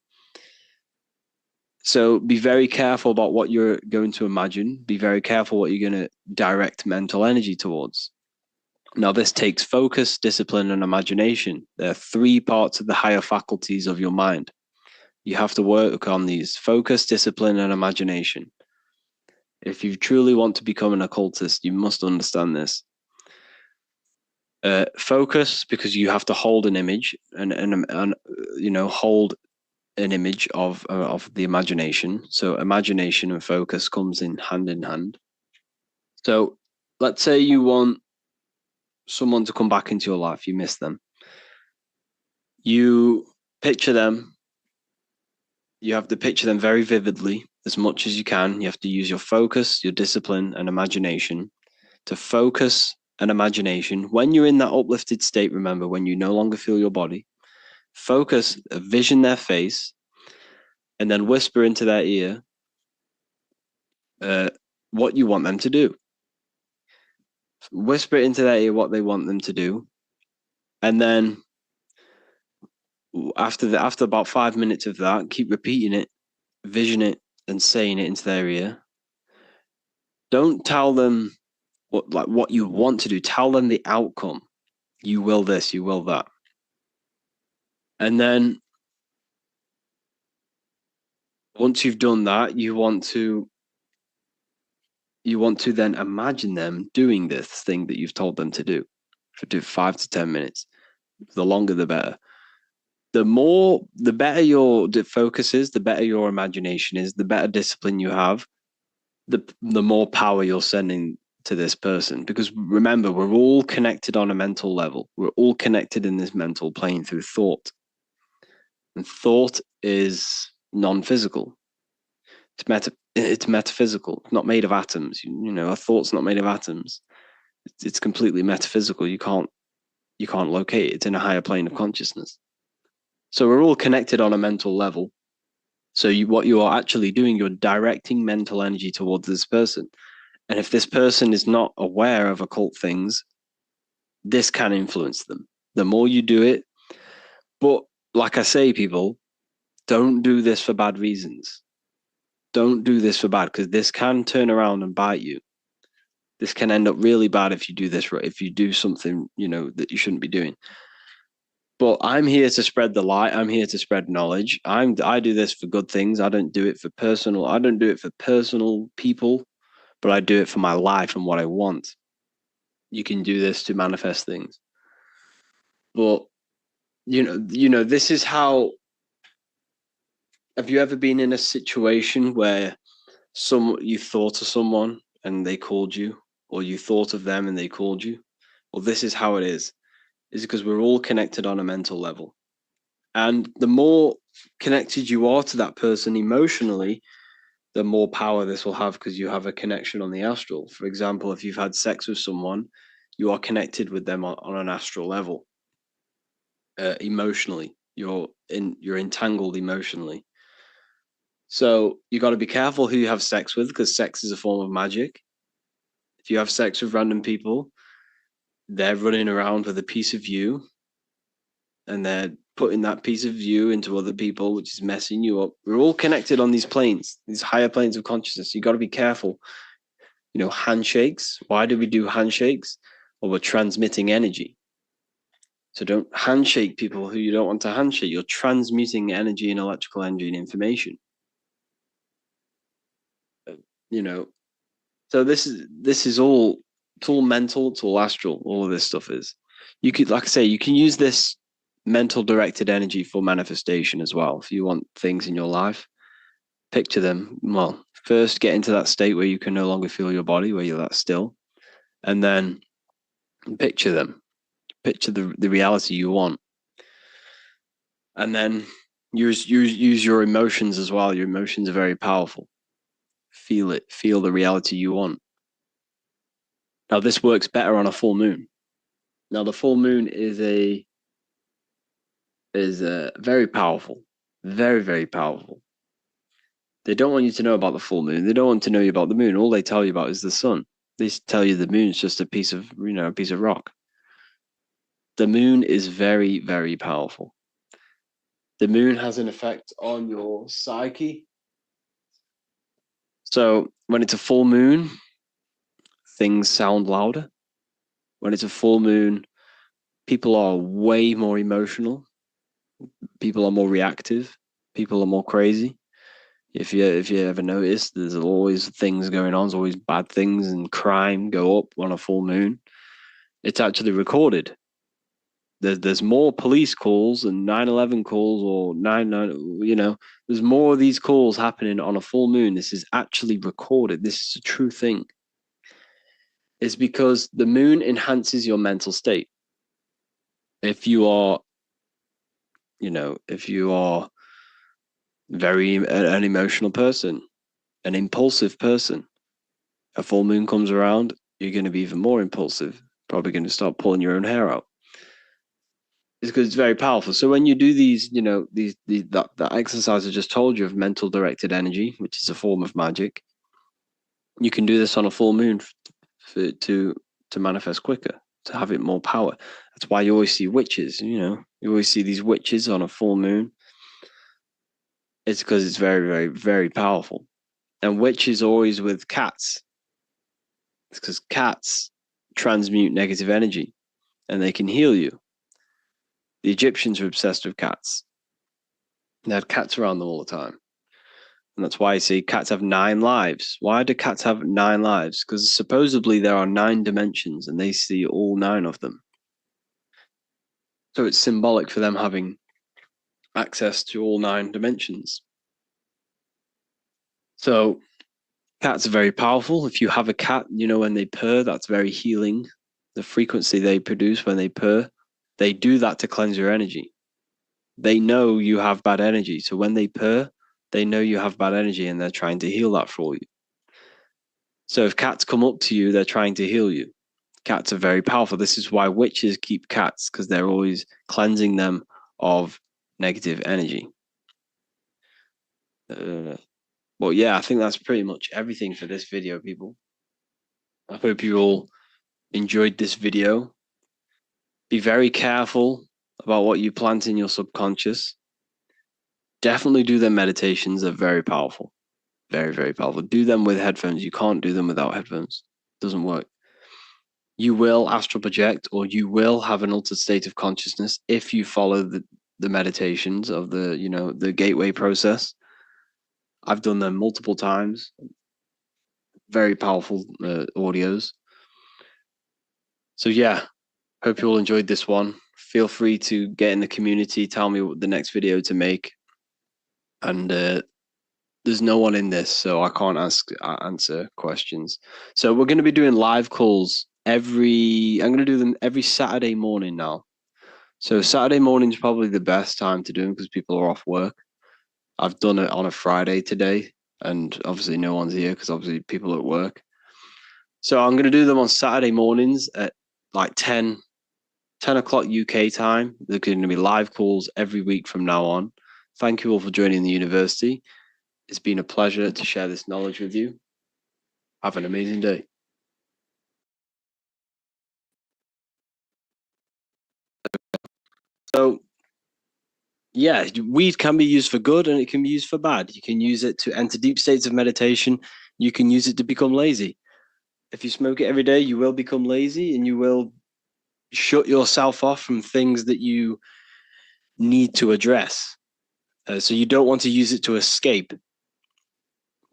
So be very careful about what you're going to imagine. Be very careful what you're going to direct mental energy towards. Now, this takes focus, discipline, and imagination. There are 3 parts of the higher faculties of your mind. You have to work on these: focus, discipline, and imagination. If you truly want to become an occultist, you must understand this. Focus, because you have to hold an image and hold an image of the imagination. So imagination and focus comes in hand. So let's say you want someone to come back into your life, you miss them. You picture them. You have to picture them very vividly, as much as you can. You have to use your focus, your discipline, and imagination to focus and imagination. When you're in that uplifted state, remember, when you no longer feel your body, focus, vision their face, and then whisper into their ear what you want them to do. Whisper into their ear what they want them to do, and then after about 5 minutes of that, keep repeating it, vision it, and saying it into their ear. Don't tell them what you want to do. Tell them the outcome. You will this, you will that. And then once you've done that, you want to then imagine them doing this thing that you've told them to do for 5 to 10 minutes. The longer, the better. The better your focus is, the better your imagination is, the better discipline you have, the more power you're sending to this person. Because remember, we're all connected on a mental level. We're all connected in this mental plane through thought. And thought is non-physical. It's metaphysical. It's not made of atoms. A thought's not made of atoms. It's completely metaphysical. You can't locate it. It's in a higher plane of consciousness. So we're all connected on a mental level. So what you are actually doing, you're directing mental energy towards this person. And if this person is not aware of occult things, this can influence them. The more you do it, but like I say, people, don't do this for bad reasons. Don't do this for bad, because this can turn around and bite you. This can end up really bad if you do this, if you do something, that you shouldn't be doing. But I'm here to spread the light. I'm here to spread knowledge. I do this for good things. I don't do it for personal people, but I do it for my life and what I want. You can do this to manifest things. But this is how. Have you ever been in a situation where you thought of someone and they called you, or you thought of them and they called you? Well, this is how it is. Is because we're all connected on a mental level. And the more connected you are to that person emotionally, the more power this will have because you have a connection on the astral. For example, if you've had sex with someone, you are connected with them on an astral level. Emotionally, you're entangled emotionally. So you got to be careful who you have sex with, because sex is a form of magic. If you have sex with random people, they're running around with a piece of you, and they're putting that piece of you into other people, which is messing you up. We're all connected on these planes, these higher planes of consciousness. You got to be careful. You know, handshakes. Why do we do handshakes? Well, we're transmitting energy. So don't handshake people who you don't want to handshake. You're transmuting energy and electrical energy and information. You know, so this is all, it's all mental, it's all astral. All of this stuff is. You could, like I say, you can use this mental directed energy for manifestation as well. If you want things in your life, picture them. Well, first get into that state where you can no longer feel your body, where you're that still, and then picture them. Picture the reality you want, and then use your emotions as well. Your emotions are very powerful. Feel it. Feel the reality you want. Now, this works better on a full moon. Now, the full moon is very powerful, very, very powerful. They don't want you to know about the full moon. They don't want to know you about the moon. All they tell you about is the sun. They tell you the moon's just a piece of rock. The moon is very, very powerful. The moon has an effect on your psyche. So when it's a full moon, things sound louder. When it's a full moon, people are way more emotional. People are more reactive. People are more crazy. If you ever notice, there's always things going on. There's always bad things, and crime go up on a full moon. It's actually recorded. There's more police calls and 9/11 calls, or 9/9. You know, there's more of these calls happening on a full moon. This is actually recorded. This is a true thing. It's because the moon enhances your mental state. If you are, if you are very an emotional person, an impulsive person, a full moon comes around, you're going to be even more impulsive. Probably going to start pulling your own hair out. It's because it's very powerful. So when you do these, that exercise I just told you of mental directed energy, which is a form of magic, you can do this on a full moon to manifest quicker, to have it more power. That's why you always see witches. You always see these witches on a full moon. It's because it's very, very, very powerful. And witches always with cats. It's because cats transmute negative energy, and they can heal you. The Egyptians were obsessed with cats. They had cats around them all the time. And that's why you see cats have 9 lives. Why do cats have 9 lives? Because supposedly there are 9 dimensions, and they see all 9 of them. So it's symbolic for them having access to all 9 dimensions. So cats are very powerful. If you have a cat, when they purr, that's very healing. The frequency they produce when they purr, they do that to cleanse your energy. They know you have bad energy. So when they purr, they know you have bad energy, and they're trying to heal that for you. So if cats come up to you, they're trying to heal you. Cats are very powerful. This is why witches keep cats, because they're always cleansing them of negative energy. Well, yeah, I think that's pretty much everything for this video, people. I hope you all enjoyed this video. Be very careful about what you plant in your subconscious. Definitely do their meditations. They're very powerful. Very, very powerful. Do them with headphones. You can't do them without headphones. It doesn't work. You will astral project, or you will have an altered state of consciousness if you follow the meditations of the gateway process. I've done them multiple times. Very powerful audios. So yeah, hope you all enjoyed this one. Feel free to get in the community. Tell me what the next video to make. And there's no one in this, so I can't answer questions. So we're going to be doing live calls I'm going to do them every Saturday morning now. So Saturday morning is probably the best time to do them because people are off work. I've done it on a Friday today, and obviously no one's here because obviously people are at work. So I'm going to do them on Saturday mornings at like 10 o'clock UK time. They're going to be live calls every week from now on. Thank you all for joining the university. It's been a pleasure to share this knowledge with you. Have an amazing day. So, yeah, weed can be used for good and it can be used for bad. You can use it to enter deep states of meditation. You can use it to become lazy. If you smoke it every day, you will become lazy and you will shut yourself off from things that you need to address. So you don't want to use it to escape.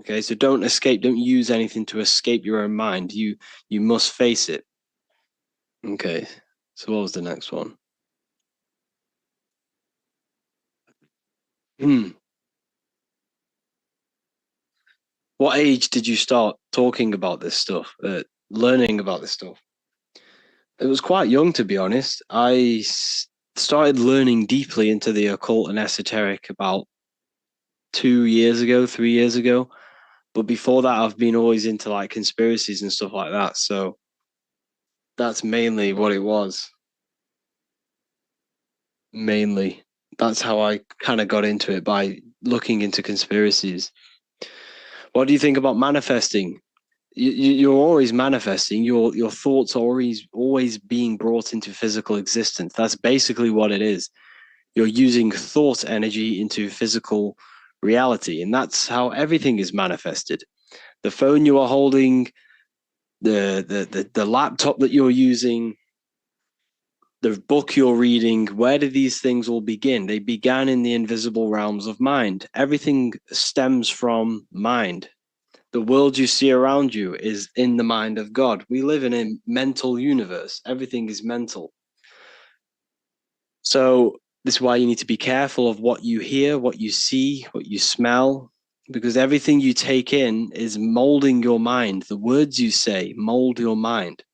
Okay, so don't escape. Don't use anything to escape your own mind. You must face it. Okay, so what was the next one? What age did you start talking about this stuff, learning about this stuff? It was quite young, to be honest. Started learning deeply into the occult and esoteric about 2 years ago, 3 years ago. But before that, I've been always into like conspiracies and stuff like that. So that's mainly what it was. Mainly. That's how I kind of got into it, by looking into conspiracies. What do you think about manifesting? You're always manifesting. Your thoughts are always being brought into physical existence. That's basically what it is. You're using thought energy into physical reality, and that's how everything is manifested. The phone you are holding, the laptop that you're using, the book you're reading, where do these things all begin? They began in the invisible realms of mind. Everything stems from mind. The world you see around you is in the mind of God. We live in a mental universe. Everything is mental. So this is why you need to be careful of what you hear, what you see, what you smell, because everything you take in is molding your mind. The words you say mold your mind.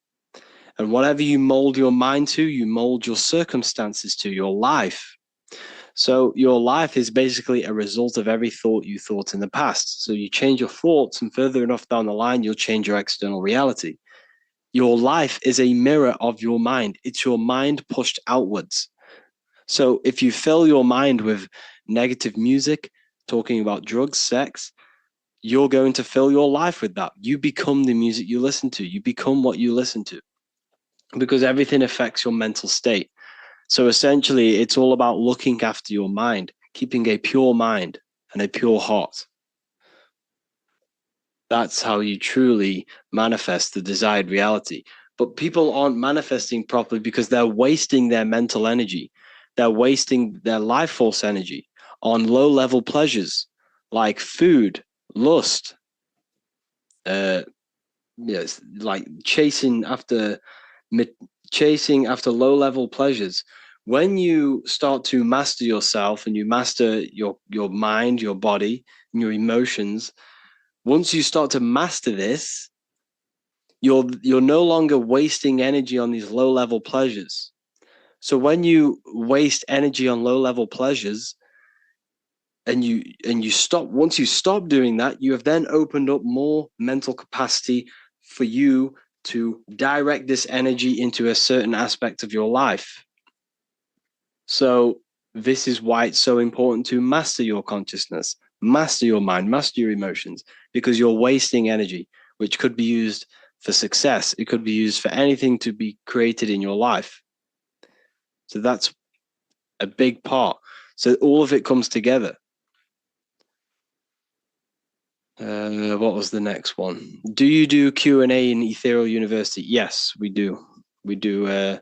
And whatever you mold your mind to, you mold your circumstances to, your life. So your life is basically a result of every thought you thought in the past. So you change your thoughts, and further enough down the line, you'll change your external reality. Your life is a mirror of your mind. It's your mind pushed outwards. So if you fill your mind with negative music, talking about drugs, sex, you're going to fill your life with that. You become the music you listen to. You become what you listen to, because everything affects your mental state. So essentially, it's all about looking after your mind, keeping a pure mind and a pure heart. That's how you truly manifest the desired reality. But people aren't manifesting properly because they're wasting their mental energy. They're wasting their life force energy on low level pleasures like food, lust, uh, yes, like chasing after low level pleasures. When you start to master yourself and you master your mind, your body, and your emotions, once you start to master this, you're no longer wasting energy on these low level pleasures. So when you waste energy on low level pleasures, and you stop, once you stop doing that, you have then opened up more mental capacity for you to direct this energy into a certain aspect of your life. So this is why it's so important to master your consciousness, master your mind, master your emotions, because you're wasting energy, which could be used for success. It could be used for anything to be created in your life. So that's a big part. So all of it comes together. What was the next one? Do you do Q&A in Ethereal University? Yes, we do. We do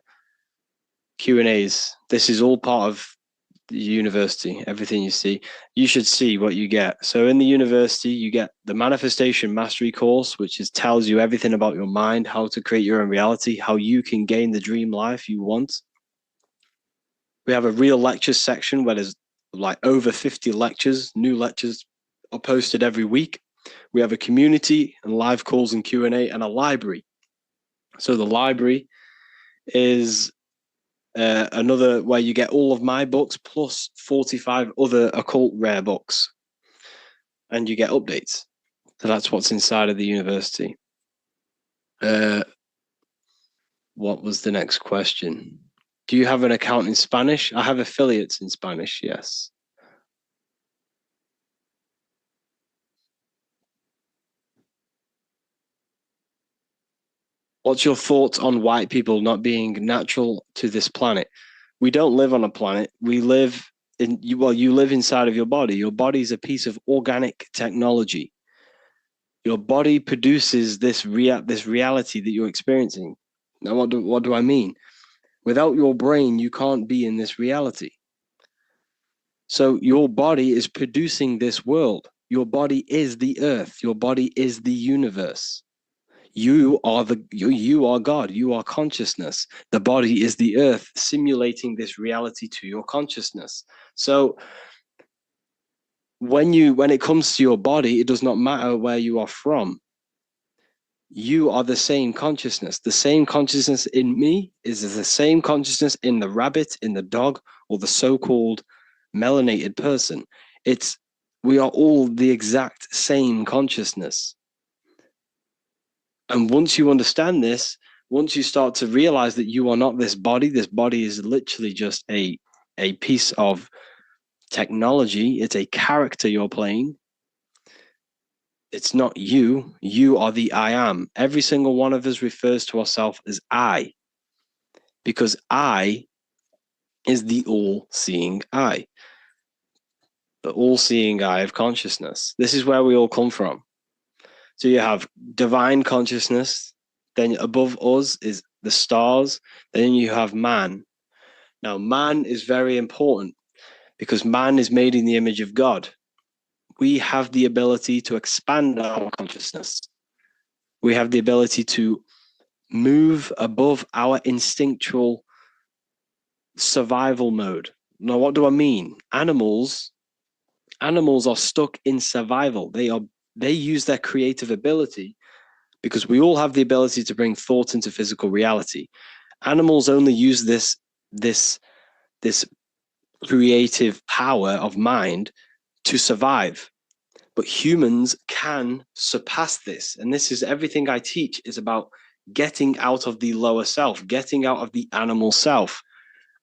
Q&As. This is all part of the university. Everything you see, you should see what you get. So in the university, you get the Manifestation Mastery course, which tells you everything about your mind, how to create your own reality, how you can gain the dream life you want. We have a real lectures section where there's like over 50 lectures. New lectures are posted every week. We have a community and live calls and Q&A, and a library. So the library is another where you get all of my books plus 45 other occult rare books. and you get updates. So that's what's inside of the university. What was the next question? Do you have an account in Spanish? I have affiliates in Spanish, yes. What's your thoughts on white people not being natural to this planet? We don't live on a planet. We live in, well, you live inside of your body. Your body is a piece of organic technology. Your body produces this reality that you're experiencing. Now, what do I mean? Without your brain, you can't be in this reality. So your body is producing this world. Your body is the earth. Your body is the universe. You are God. You are consciousness. The body is the earth, simulating this reality to your consciousness. So when it comes to your body, it does not matter where you are from. You are the same consciousness. The same consciousness in me is the same consciousness in the rabbit, in the dog, or the so-called melanated person. We are all the exact same consciousness. And once you understand this, once you start to realize that you are not this body is literally just a piece of technology. It's a character you're playing. It's not you. You are the I am. Every single one of us refers to ourselves as I, because I is the all-seeing I, the all-seeing eye of consciousness. This is where we all come from. So you have divine consciousness, then above us is the stars, then you have man. Now, man is very important because man is made in the image of God. We have the ability to expand our consciousness. We have the ability to move above our instinctual survival mode. Now, what do I mean? Animals are stuck in survival. They use their creative ability because we all have the ability to bring thought into physical reality. Animals only use this creative power of mind to survive. But humans can surpass this. And this is everything I teach is about getting out of the lower self, getting out of the animal self.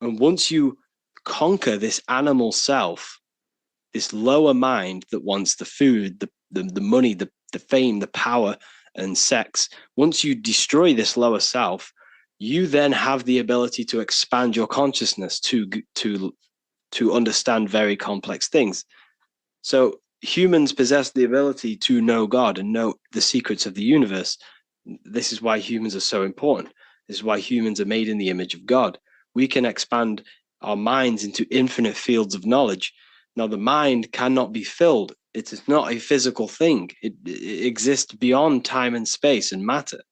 And once you conquer this animal self, this lower mind that wants the food, the money, the fame, the power, and sex, once you destroy this lower self, you then have the ability to expand your consciousness to understand very complex things. So humans possess the ability to know God and know the secrets of the universe. This is why humans are so important. This is why humans are made in the image of God. We can expand our minds into infinite fields of knowledge. Now, the mind cannot be filled. It is not a physical thing. It exists beyond time and space and matter.